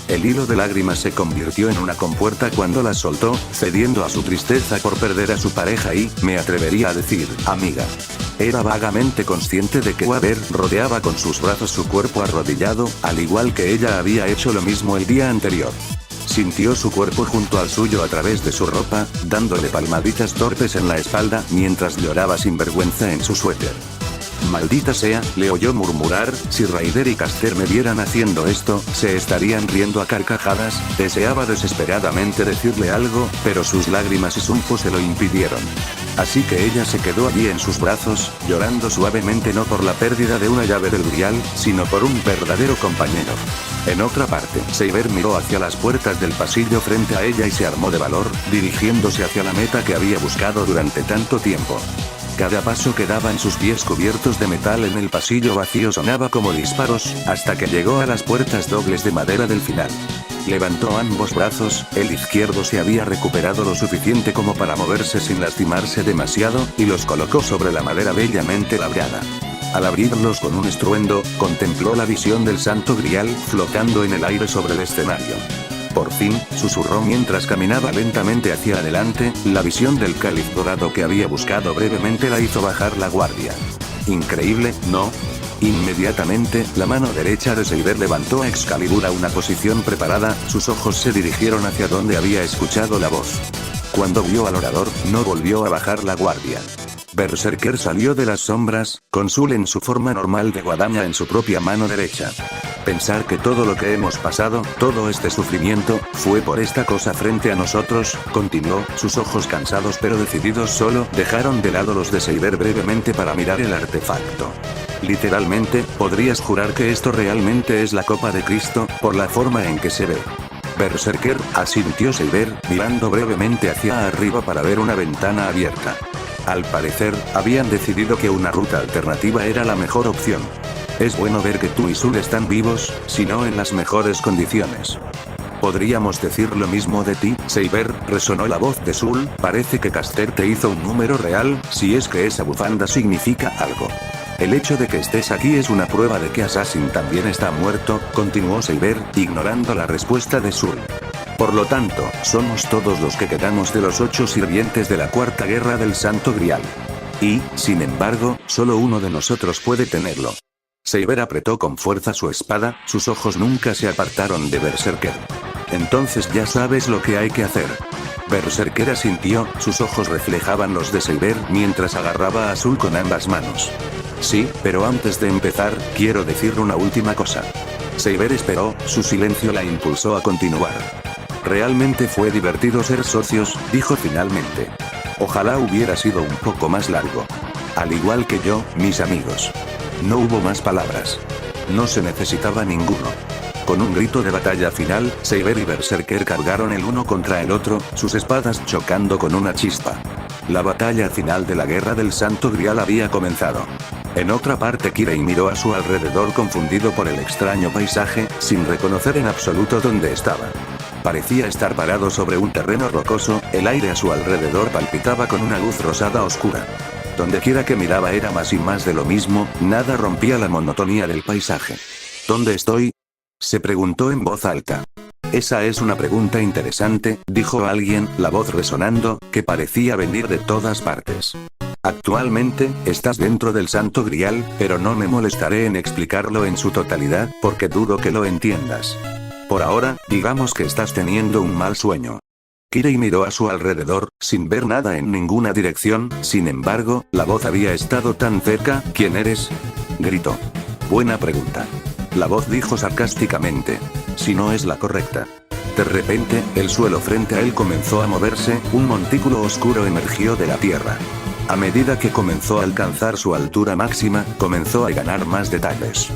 El hilo de lágrimas se convirtió en una compuerta cuando las soltó, cediendo a su tristeza por perder a su pareja y, me atrevería a decir, amiga. Era vagamente consciente de que Waver rodeaba con sus brazos su cuerpo arrodillado, al igual que ella había hecho lo mismo el día anterior. Sintió su cuerpo junto al suyo a través de su ropa, dándole palmaditas torpes en la espalda mientras lloraba sin vergüenza en su suéter. Maldita sea, le oyó murmurar, si Raider y Caster me vieran haciendo esto, se estarían riendo a carcajadas. Deseaba desesperadamente decirle algo, pero sus lágrimas y sulfo se lo impidieron. Así que ella se quedó allí en sus brazos, llorando suavemente no por la pérdida de una llave del grial, sino por un verdadero compañero. En otra parte, Seiber miró hacia las puertas del pasillo frente a ella y se armó de valor, dirigiéndose hacia la meta que había buscado durante tanto tiempo. Cada paso que daban sus pies cubiertos de metal en el pasillo vacío sonaba como disparos, hasta que llegó a las puertas dobles de madera del final. Levantó ambos brazos, el izquierdo se había recuperado lo suficiente como para moverse sin lastimarse demasiado, y los colocó sobre la madera bellamente labrada. Al abrirlos con un estruendo, contempló la visión del Santo Grial flotando en el aire sobre el escenario. Por fin, susurró mientras caminaba lentamente hacia adelante, la visión del cáliz dorado que había buscado brevemente la hizo bajar la guardia. Increíble, ¿no? Inmediatamente, la mano derecha de Seiber levantó a Excalibur a una posición preparada, sus ojos se dirigieron hacia donde había escuchado la voz. Cuando vio al orador, no volvió a bajar la guardia. Berserker salió de las sombras, con Sul en su forma normal de guadaña en su propia mano derecha. Pensar que todo lo que hemos pasado, todo este sufrimiento, fue por esta cosa frente a nosotros, continuó, sus ojos cansados pero decididos solo dejaron de lado los de Seiber brevemente para mirar el artefacto. Literalmente, podrías jurar que esto realmente es la copa de Cristo, por la forma en que se ve. Berserker, asintió Seiber, mirando brevemente hacia arriba para ver una ventana abierta. Al parecer, habían decidido que una ruta alternativa era la mejor opción. Es bueno ver que tú y Sul están vivos, si no en las mejores condiciones. ¿Podríamos decir lo mismo de ti, Seiber? Resonó la voz de Sul, parece que Caster te hizo un número real, si es que esa bufanda significa algo. El hecho de que estés aquí es una prueba de que Assassin también está muerto, continuó Saber, ignorando la respuesta de Zul. Por lo tanto, somos todos los que quedamos de los 8 sirvientes de la Cuarta Guerra del Santo Grial. Y, sin embargo, solo uno de nosotros puede tenerlo. Saber apretó con fuerza su espada, sus ojos nunca se apartaron de Berserker. Entonces ya sabes lo que hay que hacer. Berserker asintió, sus ojos reflejaban los de Saber mientras agarraba a Zul con ambas manos. Sí, pero antes de empezar, quiero decir una última cosa. Saber esperó, su silencio la impulsó a continuar. Realmente fue divertido ser socios, dijo finalmente. Ojalá hubiera sido un poco más largo. Al igual que yo, mis amigos. No hubo más palabras. No se necesitaba ninguno. Con un grito de batalla final, Saber y Berserker cargaron el uno contra el otro, sus espadas chocando con una chispa. La batalla final de la Guerra del Santo Grial había comenzado. En otra parte Kirei miró a su alrededor confundido por el extraño paisaje, sin reconocer en absoluto dónde estaba. Parecía estar parado sobre un terreno rocoso, el aire a su alrededor palpitaba con una luz rosada oscura. Dondequiera que miraba era más y más de lo mismo, nada rompía la monotonía del paisaje. ¿Dónde estoy?, se preguntó en voz alta. Esa es una pregunta interesante, dijo alguien, la voz resonando, que parecía venir de todas partes. Actualmente, estás dentro del Santo Grial, pero no me molestaré en explicarlo en su totalidad, porque dudo que lo entiendas. Por ahora, digamos que estás teniendo un mal sueño. Kirei miró a su alrededor, sin ver nada en ninguna dirección, sin embargo, la voz había estado tan cerca. ¿Quién eres?, gritó. Buena pregunta. La voz dijo sarcásticamente. Si no es la correcta. De repente, el suelo frente a él comenzó a moverse, un montículo oscuro emergió de la tierra. A medida que comenzó a alcanzar su altura máxima, comenzó a ganar más detalles.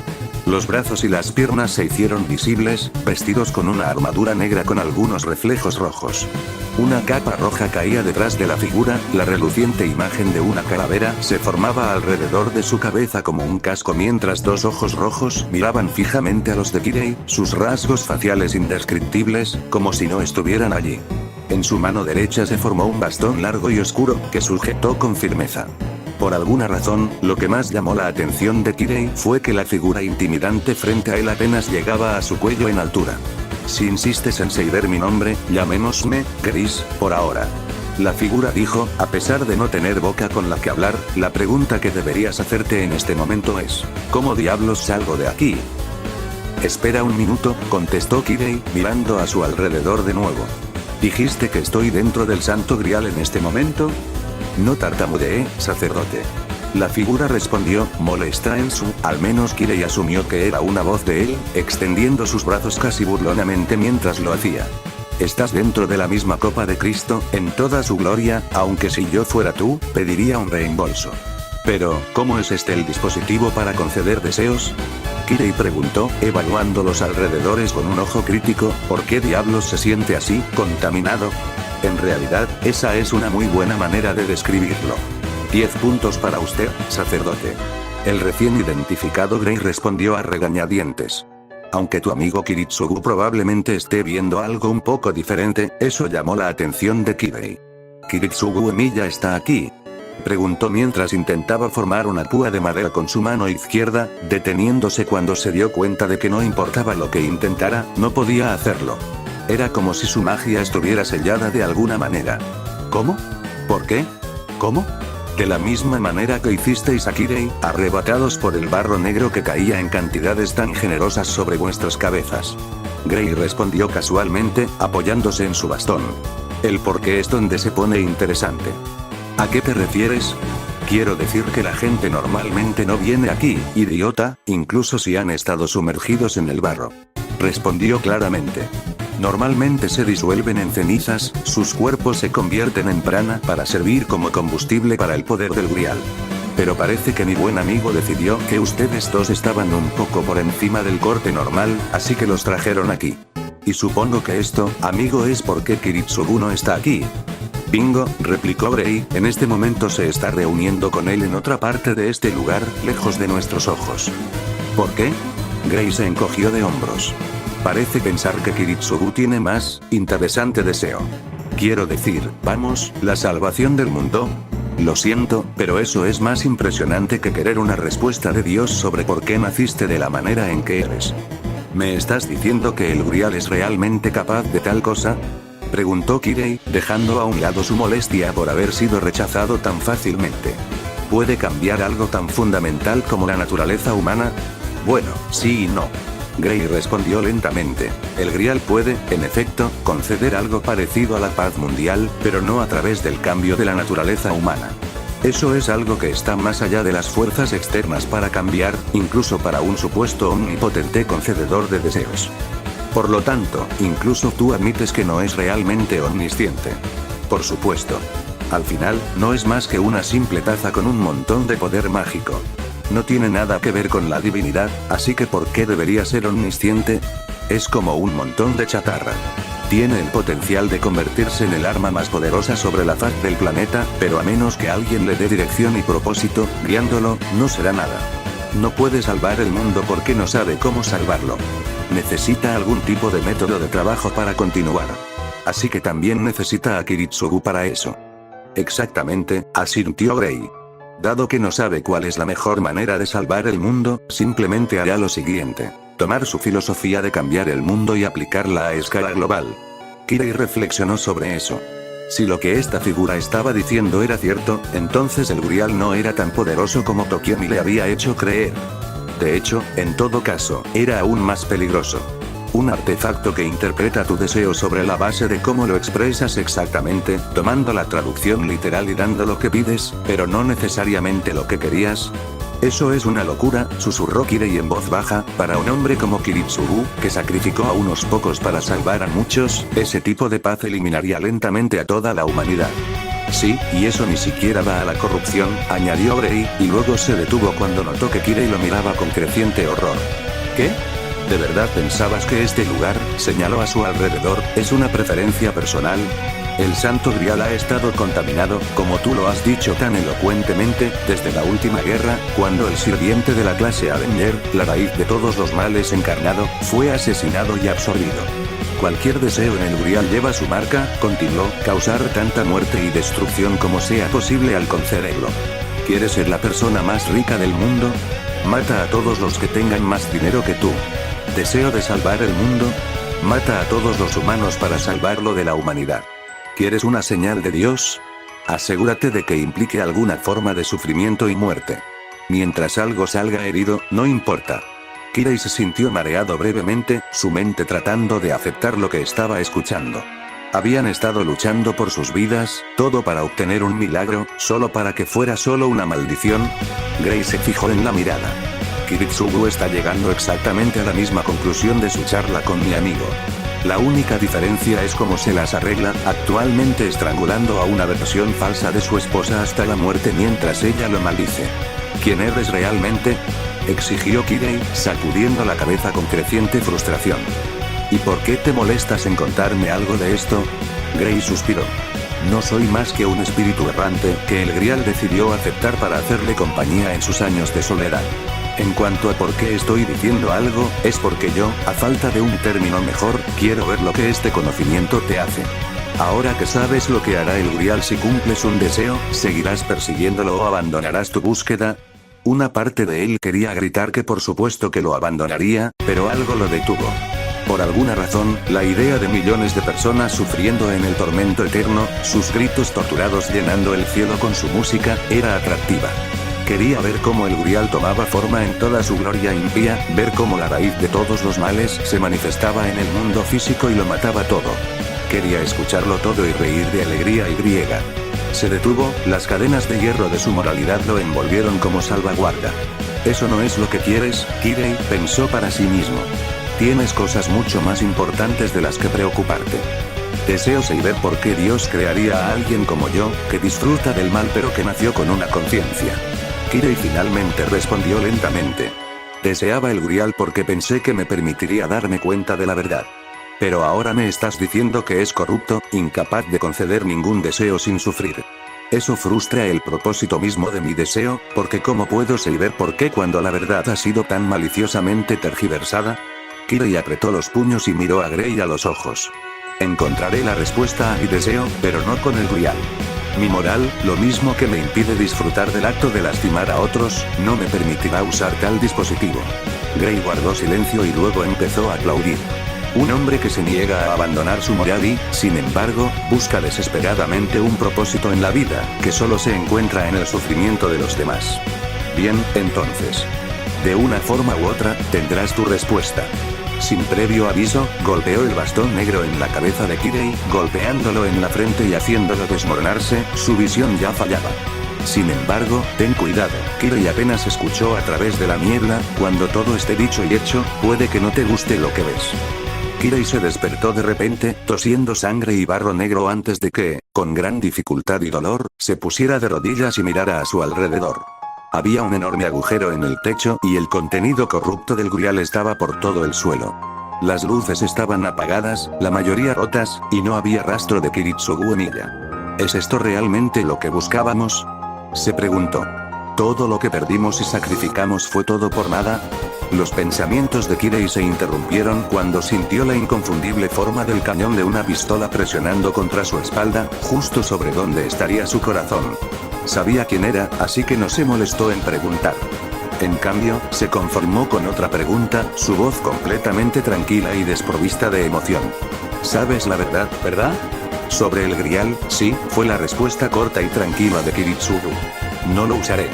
Los brazos y las piernas se hicieron visibles, vestidos con una armadura negra con algunos reflejos rojos. Una capa roja caía detrás de la figura, la reluciente imagen de una calavera se formaba alrededor de su cabeza como un casco mientras dos ojos rojos miraban fijamente a los de Kirei, sus rasgos faciales indescriptibles, como si no estuvieran allí. En su mano derecha se formó un bastón largo y oscuro, que sujetó con firmeza. Por alguna razón, lo que más llamó la atención de Kirei fue que la figura intimidante frente a él apenas llegaba a su cuello en altura. Si insistes en saber mi nombre, llamémosme Chris, por ahora. La figura dijo, a pesar de no tener boca con la que hablar, la pregunta que deberías hacerte en este momento es, ¿cómo diablos salgo de aquí? Espera un minuto, contestó Kirei, mirando a su alrededor de nuevo. ¿Dijiste que estoy dentro del Santo Grial en este momento? No tartamudeé, sacerdote. La figura respondió, molesta en su, al menos Kirei asumió que era una voz de él, extendiendo sus brazos casi burlonamente mientras lo hacía. Estás dentro de la misma copa de Cristo, en toda su gloria, aunque si yo fuera tú, pediría un reembolso. Pero, ¿cómo es este el dispositivo para conceder deseos? Kirei preguntó, evaluando los alrededores con un ojo crítico, ¿por qué diablos se siente así, contaminado? En realidad, esa es una muy buena manera de describirlo. 10 puntos para usted, sacerdote. El recién identificado Grey respondió a regañadientes. Aunque tu amigo Kiritsugu probablemente esté viendo algo un poco diferente, eso llamó la atención de Kirei. ¿Kiritsugu Emiya está aquí?, preguntó mientras intentaba formar una púa de madera con su mano izquierda, deteniéndose cuando se dio cuenta de que no importaba lo que intentara, no podía hacerlo. Era como si su magia estuviera sellada de alguna manera. ¿Cómo? ¿Por qué? ¿Cómo? De la misma manera que hicisteis a Kirei, arrebatados por el barro negro que caía en cantidades tan generosas sobre vuestras cabezas. Grey respondió casualmente, apoyándose en su bastón. El por qué es donde se pone interesante. ¿A qué te refieres? Quiero decir que la gente normalmente no viene aquí, idiota, incluso si han estado sumergidos en el barro. Respondió claramente. Normalmente se disuelven en cenizas, sus cuerpos se convierten en prana para servir como combustible para el poder del Grial. Pero parece que mi buen amigo decidió que ustedes dos estaban un poco por encima del corte normal, así que los trajeron aquí. Y supongo que esto, amigo, es porque Kiritsugu no está aquí. Bingo, replicó Grey, en este momento se está reuniendo con él en otra parte de este lugar, lejos de nuestros ojos. ¿Por qué? Grey se encogió de hombros. Parece pensar que Kiritsugu tiene más interesante deseo. Quiero decir, vamos, la salvación del mundo. Lo siento, pero eso es más impresionante que querer una respuesta de Dios sobre por qué naciste de la manera en que eres. ¿Me estás diciendo que el Grial es realmente capaz de tal cosa?, preguntó Kirei, dejando a un lado su molestia por haber sido rechazado tan fácilmente. ¿Puede cambiar algo tan fundamental como la naturaleza humana? Bueno, sí y no. Gray respondió lentamente. El Grial puede, en efecto, conceder algo parecido a la paz mundial, pero no a través del cambio de la naturaleza humana. Eso es algo que está más allá de las fuerzas externas para cambiar, incluso para un supuesto omnipotente concededor de deseos. Por lo tanto, incluso tú admites que no es realmente omnisciente. Por supuesto. Al final, no es más que una simple taza con un montón de poder mágico. No tiene nada que ver con la divinidad, así que ¿por qué debería ser omnisciente? Es como un montón de chatarra. Tiene el potencial de convertirse en el arma más poderosa sobre la faz del planeta, pero a menos que alguien le dé dirección y propósito, guiándolo, no será nada. No puede salvar el mundo porque no sabe cómo salvarlo. Necesita algún tipo de método de trabajo para continuar. Así que también necesita a Kiritsugu para eso. Exactamente, asintió Gray. Dado que no sabe cuál es la mejor manera de salvar el mundo, simplemente hará lo siguiente: tomar su filosofía de cambiar el mundo y aplicarla a escala global. Kirei reflexionó sobre eso. Si lo que esta figura estaba diciendo era cierto, entonces el Grial no era tan poderoso como Tokiomi le había hecho creer. De hecho, en todo caso, era aún más peligroso. Un artefacto que interpreta tu deseo sobre la base de cómo lo expresas exactamente, tomando la traducción literal y dando lo que pides, pero no necesariamente lo que querías. Eso es una locura, susurró Kirei en voz baja. Para un hombre como Kiritsugu, que sacrificó a unos pocos para salvar a muchos, ese tipo de paz eliminaría lentamente a toda la humanidad. Sí, y eso ni siquiera va a la corrupción, añadió Gray, y luego se detuvo cuando notó que Kirei lo miraba con creciente horror. ¿Qué? ¿De verdad pensabas que este lugar, señaló a su alrededor, es una preferencia personal? El Santo Grial ha estado contaminado, como tú lo has dicho tan elocuentemente, desde la última guerra, cuando el sirviente de la clase Avenger, la raíz de todos los males encarnado, fue asesinado y absorbido. Cualquier deseo en el Grial lleva su marca, continuó, causar tanta muerte y destrucción como sea posible al concederlo. ¿Quieres ser la persona más rica del mundo? Mata a todos los que tengan más dinero que tú. ¿Deseo de salvar el mundo? Mata a todos los humanos para salvarlo de la humanidad. ¿Quieres una señal de Dios? Asegúrate de que implique alguna forma de sufrimiento y muerte. Mientras algo salga herido, no importa. Kirei se sintió mareado brevemente, su mente tratando de aceptar lo que estaba escuchando. Habían estado luchando por sus vidas, todo para obtener un milagro, solo para que fuera solo una maldición. Gray se fijó en la mirada. Kiritsugu está llegando exactamente a la misma conclusión de su charla con mi amigo. La única diferencia es cómo se las arregla, actualmente estrangulando a una versión falsa de su esposa hasta la muerte mientras ella lo maldice. ¿Quién eres realmente?, exigió Kirei, sacudiendo la cabeza con creciente frustración. ¿Y por qué te molestas en contarme algo de esto? Gray suspiró. No soy más que un espíritu errante, que el Grial decidió aceptar para hacerle compañía en sus años de soledad. En cuanto a por qué estoy diciendo algo, es porque yo, a falta de un término mejor, quiero ver lo que este conocimiento te hace. Ahora que sabes lo que hará el Grial si cumples un deseo, ¿seguirás persiguiéndolo o abandonarás tu búsqueda? Una parte de él quería gritar que por supuesto que lo abandonaría, pero algo lo detuvo. Por alguna razón, la idea de millones de personas sufriendo en el tormento eterno, sus gritos torturados llenando el cielo con su música, era atractiva. Quería ver cómo el Grial tomaba forma en toda su gloria impía, ver cómo la raíz de todos los males se manifestaba en el mundo físico y lo mataba todo. Quería escucharlo todo y reír de alegría y griega. Se detuvo, las cadenas de hierro de su moralidad lo envolvieron como salvaguarda. Eso no es lo que quieres, Kirei, pensó para sí mismo. Tienes cosas mucho más importantes de las que preocuparte. Deseo saber por qué Dios crearía a alguien como yo, que disfruta del mal pero que nació con una conciencia. Kirei finalmente respondió lentamente. Deseaba el Grial porque pensé que me permitiría darme cuenta de la verdad. Pero ahora me estás diciendo que es corrupto, incapaz de conceder ningún deseo sin sufrir. Eso frustra el propósito mismo de mi deseo, porque ¿cómo puedo saber por qué cuando la verdad ha sido tan maliciosamente tergiversada? Kirei apretó los puños y miró a Gray a los ojos. Encontraré la respuesta a mi deseo, pero no con el Grial. Mi moral, lo mismo que me impide disfrutar del acto de lastimar a otros, no me permitirá usar tal dispositivo. Gray guardó silencio y luego empezó a aplaudir. Un hombre que se niega a abandonar su moral y, sin embargo, busca desesperadamente un propósito en la vida, que solo se encuentra en el sufrimiento de los demás. Bien, entonces. De una forma u otra, tendrás tu respuesta. Sin previo aviso, golpeó el bastón negro en la cabeza de Kirei, golpeándolo en la frente y haciéndolo desmoronarse, su visión ya fallaba. Sin embargo, ten cuidado, Kirei apenas escuchó a través de la niebla, cuando todo esté dicho y hecho, puede que no te guste lo que ves. Kirei se despertó de repente, tosiendo sangre y barro negro antes de que, con gran dificultad y dolor, se pusiera de rodillas y mirara a su alrededor. Había un enorme agujero en el techo y el contenido corrupto del grial estaba por todo el suelo. Las luces estaban apagadas, la mayoría rotas, y no había rastro de Kiritsugu en ella. ¿Es esto realmente lo que buscábamos?, se preguntó. ¿Todo lo que perdimos y sacrificamos fue todo por nada? Los pensamientos de Kirei se interrumpieron cuando sintió la inconfundible forma del cañón de una pistola presionando contra su espalda, justo sobre donde estaría su corazón. Sabía quién era, así que no se molestó en preguntar. En cambio, se conformó con otra pregunta, su voz completamente tranquila y desprovista de emoción. ¿Sabes la verdad, verdad? Sobre el grial, sí, fue la respuesta corta y tranquila de Kiritsugu. No lo usaré.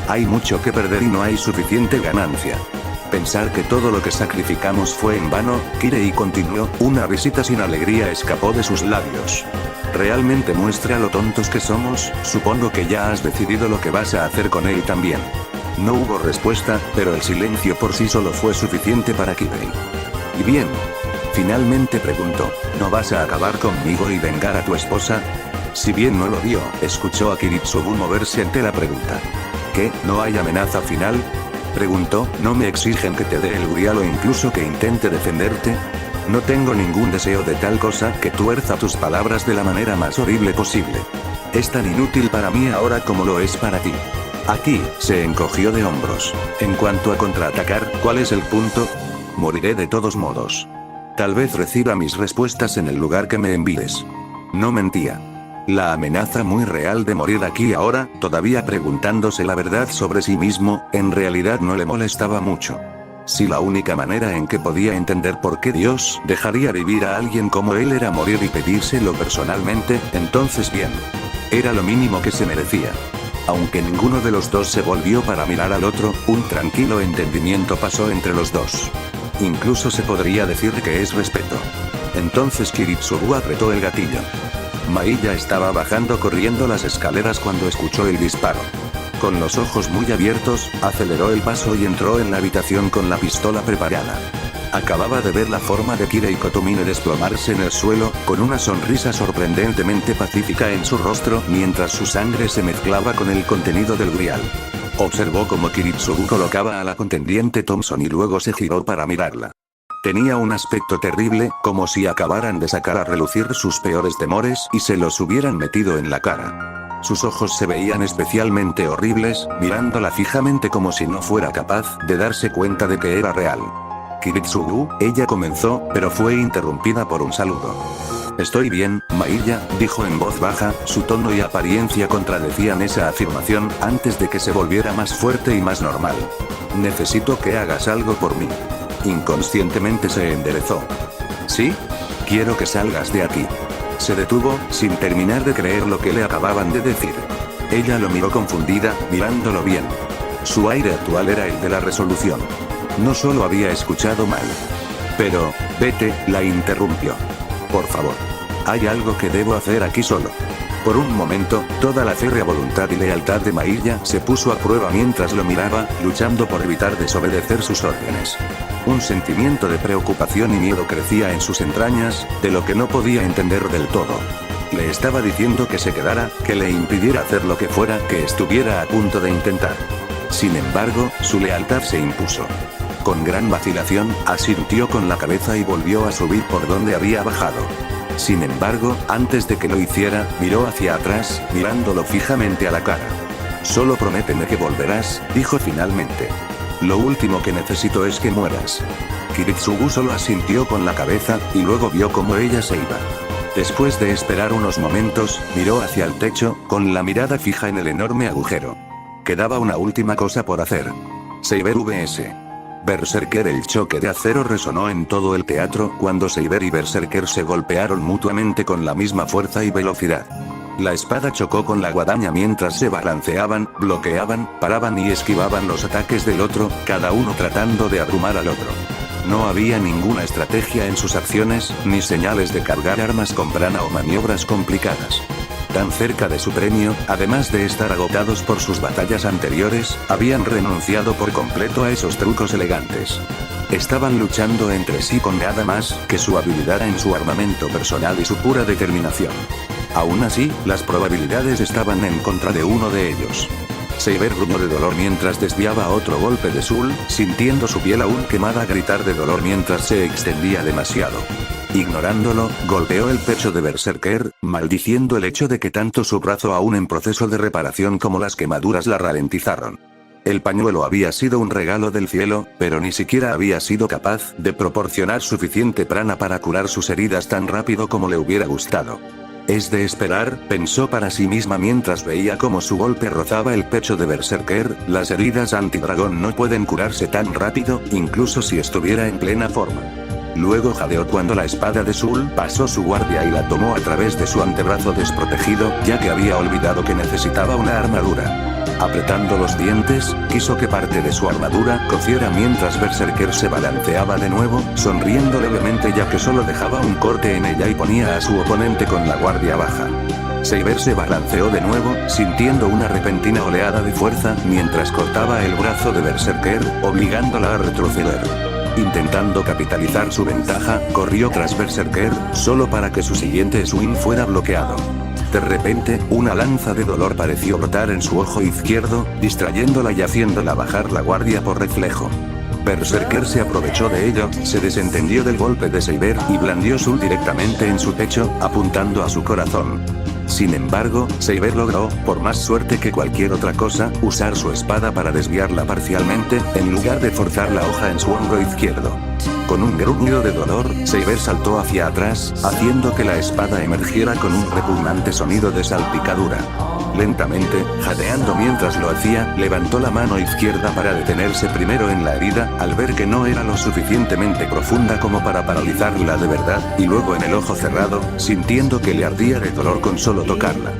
Hay mucho que perder y no hay suficiente ganancia. Pensar que todo lo que sacrificamos fue en vano, Kirei continuó, una risita sin alegría escapó de sus labios. Realmente muestra lo tontos que somos, supongo que ya has decidido lo que vas a hacer con él también. No hubo respuesta, pero el silencio por sí solo fue suficiente para Kirei. ¿Y bien? Finalmente preguntó, ¿no vas a acabar conmigo y vengar a tu esposa? Si bien no lo vio, escuchó a Kiritsugu moverse ante la pregunta. ¿Qué, no hay amenaza final?, preguntó, ¿no me exigen que te dé el grial o incluso que intente defenderte? No tengo ningún deseo de tal cosa que tuerza tus palabras de la manera más horrible posible. Es tan inútil para mí ahora como lo es para ti. Aquí, se encogió de hombros. En cuanto a contraatacar, ¿cuál es el punto? Moriré de todos modos. Tal vez reciba mis respuestas en el lugar que me envíes. No mentía. La amenaza muy real de morir aquí ahora, todavía preguntándose la verdad sobre sí mismo, en realidad no le molestaba mucho. Si la única manera en que podía entender por qué Dios dejaría vivir a alguien como él era morir y pedírselo personalmente, entonces bien. Era lo mínimo que se merecía. Aunque ninguno de los dos se volvió para mirar al otro, un tranquilo entendimiento pasó entre los dos. Incluso se podría decir que es respeto. Entonces Kiritsugu apretó el gatillo. Mailla estaba bajando corriendo las escaleras cuando escuchó el disparo. Con los ojos muy abiertos, aceleró el paso y entró en la habitación con la pistola preparada. Acababa de ver la forma de Kirei Kotomine desplomarse en el suelo, con una sonrisa sorprendentemente pacífica en su rostro mientras su sangre se mezclaba con el contenido del grial. Observó cómo Kiritsugu colocaba a la contendiente Thompson y luego se giró para mirarla. Tenía un aspecto terrible, como si acabaran de sacar a relucir sus peores temores y se los hubieran metido en la cara. Sus ojos se veían especialmente horribles, mirándola fijamente como si no fuera capaz de darse cuenta de que era real. Kiritsugu, ella comenzó, pero fue interrumpida por un saludo. Estoy bien, Mailla, dijo en voz baja, su tono y apariencia contradecían esa afirmación, antes de que se volviera más fuerte y más normal. Necesito que hagas algo por mí. Inconscientemente se enderezó. ¿Sí? Quiero que salgas de aquí. Se detuvo, sin terminar de creer lo que le acababan de decir. Ella lo miró confundida, mirándolo bien. Su aire actual era el de la resolución. No solo había escuchado mal. Pero, vete, la interrumpió. Por favor. Hay algo que debo hacer aquí solo. Por un momento, toda la férrea voluntad y lealtad de Mailla se puso a prueba mientras lo miraba, luchando por evitar desobedecer sus órdenes. Un sentimiento de preocupación y miedo crecía en sus entrañas, de lo que no podía entender del todo. Le estaba diciendo que se quedara, que le impidiera hacer lo que fuera que estuviera a punto de intentar. Sin embargo, su lealtad se impuso. Con gran vacilación, asintió con la cabeza y volvió a subir por donde había bajado. Sin embargo, antes de que lo hiciera, miró hacia atrás, mirándolo fijamente a la cara. Solo prométeme que volverás, dijo finalmente. Lo último que necesito es que mueras. Kiritsugu solo asintió con la cabeza, y luego vio cómo ella se iba. Después de esperar unos momentos, miró hacia el techo, con la mirada fija en el enorme agujero. Quedaba una última cosa por hacer. Saber vs. Berserker. El choque de acero resonó en todo el teatro cuando Saber y Berserker se golpearon mutuamente con la misma fuerza y velocidad. La espada chocó con la guadaña mientras se balanceaban, bloqueaban, paraban y esquivaban los ataques del otro, cada uno tratando de abrumar al otro. No había ninguna estrategia en sus acciones, ni señales de cargar armas con prana o maniobras complicadas. Tan cerca de su premio, además de estar agotados por sus batallas anteriores, habían renunciado por completo a esos trucos elegantes. Estaban luchando entre sí con nada más que su habilidad en su armamento personal y su pura determinación. Aún así, las probabilidades estaban en contra de uno de ellos. Saber gruñó de dolor mientras desviaba otro golpe de Soul, sintiendo su piel aún quemada gritar de dolor mientras se extendía demasiado. Ignorándolo, golpeó el pecho de Berserker, maldiciendo el hecho de que tanto su brazo aún en proceso de reparación como las quemaduras la ralentizaron. El pañuelo había sido un regalo del cielo, pero ni siquiera había sido capaz de proporcionar suficiente prana para curar sus heridas tan rápido como le hubiera gustado. Es de esperar, pensó para sí misma mientras veía cómo su golpe rozaba el pecho de Berserker, las heridas antidragón no pueden curarse tan rápido, incluso si estuviera en plena forma. Luego jadeó cuando la espada de Soul pasó su guardia y la tomó a través de su antebrazo desprotegido, ya que había olvidado que necesitaba una armadura. Apretando los dientes, quiso que parte de su armadura cociera mientras Berserker se balanceaba de nuevo, sonriendo levemente ya que solo dejaba un corte en ella y ponía a su oponente con la guardia baja. Saber se balanceó de nuevo, sintiendo una repentina oleada de fuerza mientras cortaba el brazo de Berserker, obligándola a retroceder. Intentando capitalizar su ventaja, corrió tras Berserker, solo para que su siguiente swing fuera bloqueado. De repente, una lanza de dolor pareció brotar en su ojo izquierdo, distrayéndola y haciéndola bajar la guardia por reflejo. Berserker se aprovechó de ello, se desentendió del golpe de Saber y blandió Soul directamente en su pecho, apuntando a su corazón. Sin embargo, Saber logró, por más suerte que cualquier otra cosa, usar su espada para desviarla parcialmente, en lugar de forzar la hoja en su hombro izquierdo. Con un gruñido de dolor, Saber saltó hacia atrás, haciendo que la espada emergiera con un repugnante sonido de salpicadura. Lentamente, jadeando mientras lo hacía, levantó la mano izquierda para detenerse primero en la herida, al ver que no era lo suficientemente profunda como para paralizarla de verdad, y luego en el ojo cerrado, sintiendo que le ardía de dolor con solo tocarla.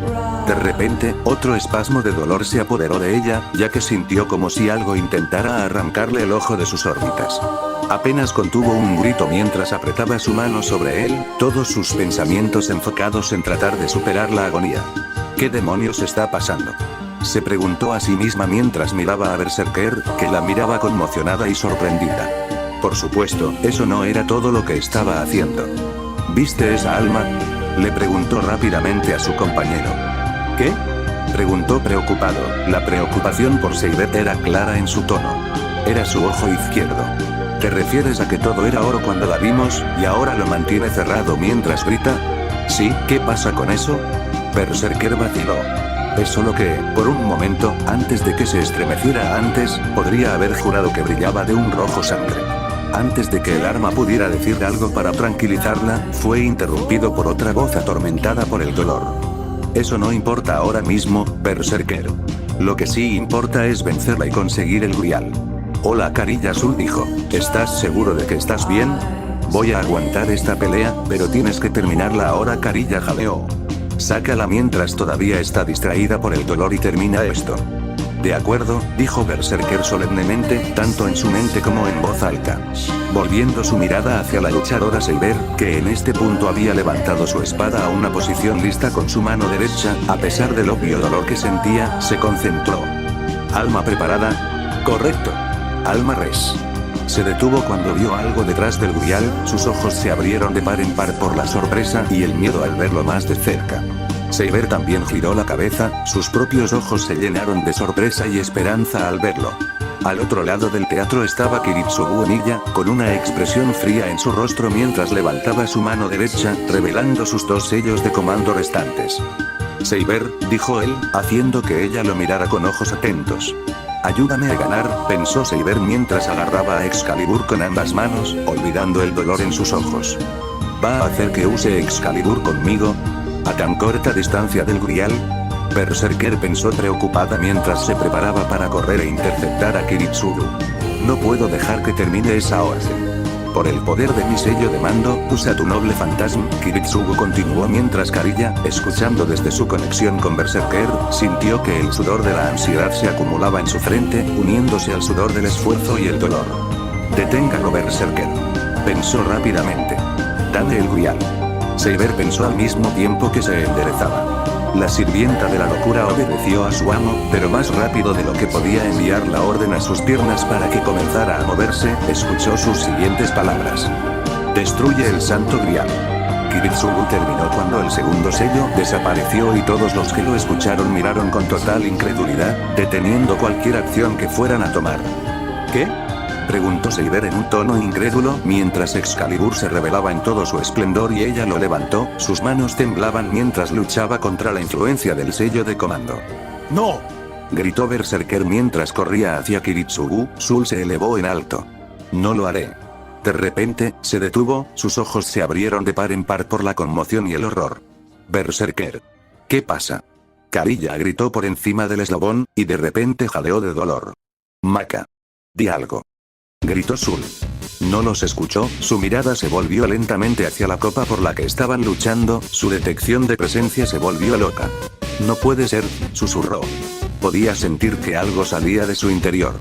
De repente, otro espasmo de dolor se apoderó de ella, ya que sintió como si algo intentara arrancarle el ojo de sus órbitas. Apenas contuvo un grito mientras apretaba su mano sobre él, todos sus pensamientos enfocados en tratar de superar la agonía. ¿Qué demonios está pasando?, se preguntó a sí misma mientras miraba a Berserker, que la miraba conmocionada y sorprendida. Por supuesto, eso no era todo lo que estaba haciendo. ¿Viste esa alma?, le preguntó rápidamente a su compañero. ¿Qué?, preguntó preocupado. La preocupación por Saber era clara en su tono. Era su ojo izquierdo. ¿Te refieres a que todo era oro cuando la vimos, y ahora lo mantiene cerrado mientras grita? Sí, ¿qué pasa con eso?, Berserker vaciló. Es solo que, por un momento, antes de que se estremeciera antes, podría haber jurado que brillaba de un rojo sangre. Antes de que el arma pudiera decir algo para tranquilizarla, fue interrumpido por otra voz atormentada por el dolor. Eso no importa ahora mismo, Berserker. Lo que sí importa es vencerla y conseguir el Grial. Hola Carilla Azul dijo. ¿Estás seguro de que estás bien? Voy a aguantar esta pelea, pero tienes que terminarla ahora. Carilla jadeó. Sácala mientras todavía está distraída por el dolor y termina esto. De acuerdo, dijo Berserker solemnemente, tanto en su mente como en voz alta. Volviendo su mirada hacia la luchadora Saber, que en este punto había levantado su espada a una posición lista con su mano derecha, a pesar del obvio dolor que sentía, se concentró. ¿Alma preparada? Correcto. Alma res. Se detuvo cuando vio algo detrás del Grial, sus ojos se abrieron de par en par por la sorpresa y el miedo al verlo más de cerca. Saber también giró la cabeza, sus propios ojos se llenaron de sorpresa y esperanza al verlo. Al otro lado del teatro estaba Kiritsugu Oniya, con una expresión fría en su rostro mientras levantaba su mano derecha, revelando sus dos sellos de comando restantes. Saber, dijo él, haciendo que ella lo mirara con ojos atentos. Ayúdame a ganar, pensó Saber mientras agarraba a Excalibur con ambas manos, olvidando el dolor en sus ojos. ¿Va a hacer que use Excalibur conmigo? ¿A tan corta distancia del Grial? Berserker pensó preocupada mientras se preparaba para correr e interceptar a Kiritsugu. No puedo dejar que termine esa orden. Por el poder de mi sello de mando, usa tu noble fantasma. Kiritsugu continuó mientras Kariya, escuchando desde su conexión con Berserker, sintió que el sudor de la ansiedad se acumulaba en su frente, uniéndose al sudor del esfuerzo y el dolor. Deténgalo, Berserker. Pensó rápidamente. Dame el Grial. Saber pensó al mismo tiempo que se enderezaba. La sirvienta de la locura obedeció a su amo, pero más rápido de lo que podía enviar la orden a sus piernas para que comenzara a moverse, escuchó sus siguientes palabras. Destruye el Santo Grial. Kiritsugu terminó cuando el segundo sello desapareció y todos los que lo escucharon miraron con total incredulidad, deteniendo cualquier acción que fueran a tomar. ¿Qué? Preguntó Saber en un tono incrédulo, mientras Excalibur se revelaba en todo su esplendor y ella lo levantó, sus manos temblaban mientras luchaba contra la influencia del sello de comando. ¡No! Gritó Berserker mientras corría hacia Kiritsugu, Zul se elevó en alto. No lo haré. De repente, se detuvo, sus ojos se abrieron de par en par por la conmoción y el horror. Berserker. ¿Qué pasa? Kariya gritó por encima del eslabón, y de repente jadeó de dolor. Maka. Di algo. Gritó Zul. No los escuchó, su mirada se volvió lentamente hacia la copa por la que estaban luchando, su detección de presencia se volvió loca. No puede ser, susurró. Podía sentir que algo salía de su interior.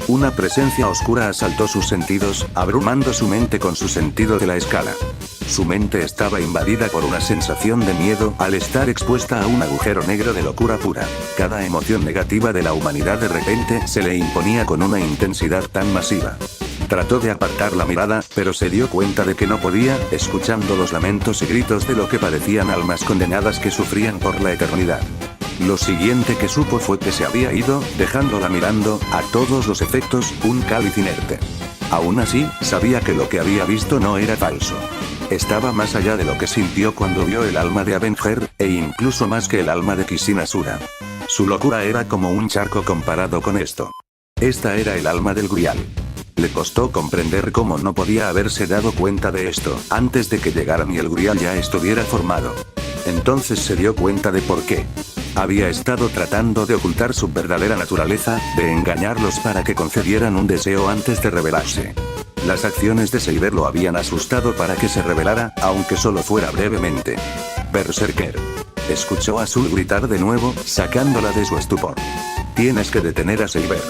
Una presencia oscura asaltó sus sentidos, abrumando su mente con su sentido de la escala. Su mente estaba invadida por una sensación de miedo al estar expuesta a un agujero negro de locura pura. Cada emoción negativa de la humanidad de repente se le imponía con una intensidad tan masiva. Trató de apartar la mirada, pero se dio cuenta de que no podía, escuchando los lamentos y gritos de lo que parecían almas condenadas que sufrían por la eternidad. Lo siguiente que supo fue que se había ido, dejándola mirando, a todos los efectos, un cáliz inerte. Aún así, sabía que lo que había visto no era falso. Estaba más allá de lo que sintió cuando vio el alma de Avenger, e incluso más que el alma de Kishinasura. Su locura era como un charco comparado con esto. Esta era el alma del Grial. Le costó comprender cómo no podía haberse dado cuenta de esto, antes de que llegaran y el Grial ya estuviera formado. Entonces se dio cuenta de por qué. Había estado tratando de ocultar su verdadera naturaleza, de engañarlos para que concedieran un deseo antes de revelarse. Las acciones de Saber lo habían asustado para que se revelara, aunque solo fuera brevemente. Berserker. Escuchó a Zul gritar de nuevo, sacándola de su estupor. Tienes que detener a Saber.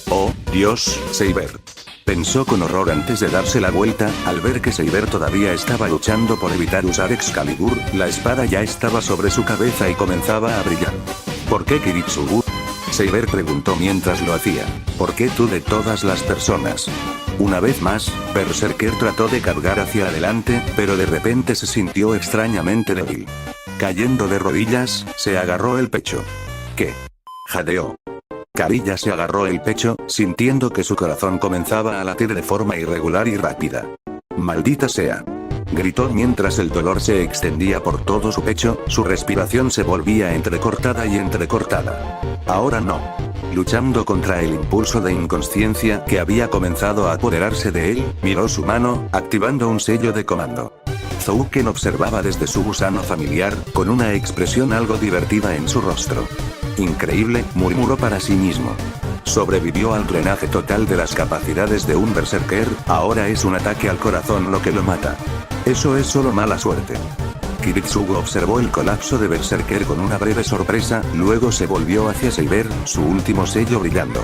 Oh, Dios, Saber. Pensó con horror antes de darse la vuelta, al ver que Saber todavía estaba luchando por evitar usar Excalibur, la espada ya estaba sobre su cabeza y comenzaba a brillar. ¿Por qué Kiritsugu? Saber preguntó mientras lo hacía. ¿Por qué tú de todas las personas? Una vez más, Berserker trató de cargar hacia adelante, pero de repente se sintió extrañamente débil. Cayendo de rodillas, se agarró el pecho. ¿Qué? Jadeó. Kariya se agarró el pecho, sintiendo que su corazón comenzaba a latir de forma irregular y rápida. ¡Maldita sea! Gritó mientras el dolor se extendía por todo su pecho, su respiración se volvía entrecortada y entrecortada. Ahora no. Luchando contra el impulso de inconsciencia que había comenzado a apoderarse de él, miró su mano, activando un sello de comando. Zouken observaba desde su gusano familiar, con una expresión algo divertida en su rostro. Increíble, murmuró para sí mismo. Sobrevivió al drenaje total de las capacidades de un berserker, ahora es un ataque al corazón lo que lo mata. Eso es solo mala suerte. Kiritsugu observó el colapso de Berserker con una breve sorpresa, luego se volvió hacia Saber, su último sello brillando.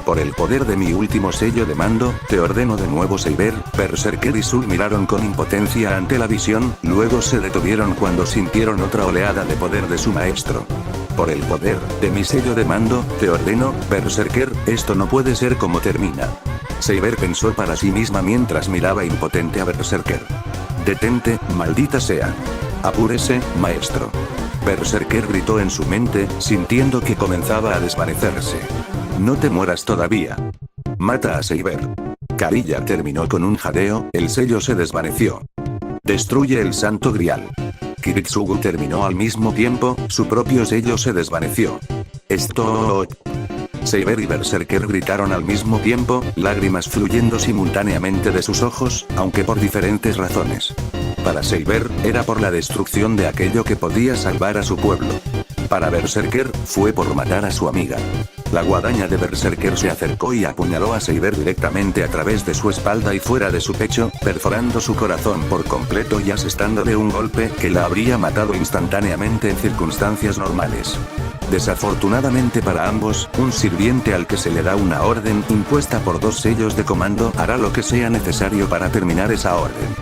Por el poder de mi último sello de mando, te ordeno de nuevo Saber. Berserker y Zul miraron con impotencia ante la visión, luego se detuvieron cuando sintieron otra oleada de poder de su maestro. Por el poder de mi sello de mando, te ordeno, Berserker, esto no puede ser como termina. Saber pensó para sí misma mientras miraba impotente a Berserker. Detente, maldita sea. Apúrese, maestro. Berserker gritó en su mente, sintiendo que comenzaba a desvanecerse. No te mueras todavía. Mata a Saber. Kariya terminó con un jadeo, el sello se desvaneció. Destruye el Santo Grial. Kiritsugu terminó al mismo tiempo, su propio sello se desvaneció. Esto... Saber y Berserker gritaron al mismo tiempo, lágrimas fluyendo simultáneamente de sus ojos, aunque por diferentes razones. para Saber, era por la destrucción de aquello que podía salvar a su pueblo. Para Berserker, fue por matar a su amiga. La guadaña de Berserker se acercó y apuñaló a Saber directamente a través de su espalda y fuera de su pecho, perforando su corazón por completo y asestándole un golpe que la habría matado instantáneamente en circunstancias normales. Desafortunadamente para ambos, un sirviente al que se le da una orden impuesta por 2 sellos de comando hará lo que sea necesario para terminar esa orden.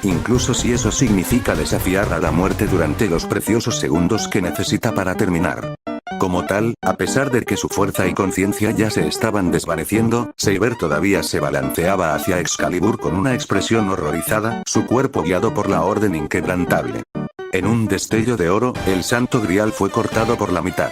Incluso si eso significa desafiar a la muerte durante los preciosos segundos que necesita para terminar. Como tal, a pesar de que su fuerza y conciencia ya se estaban desvaneciendo, Saber todavía se balanceaba hacia Excalibur con una expresión horrorizada, su cuerpo guiado por la orden inquebrantable. En un destello de oro, el Santo Grial fue cortado por la mitad.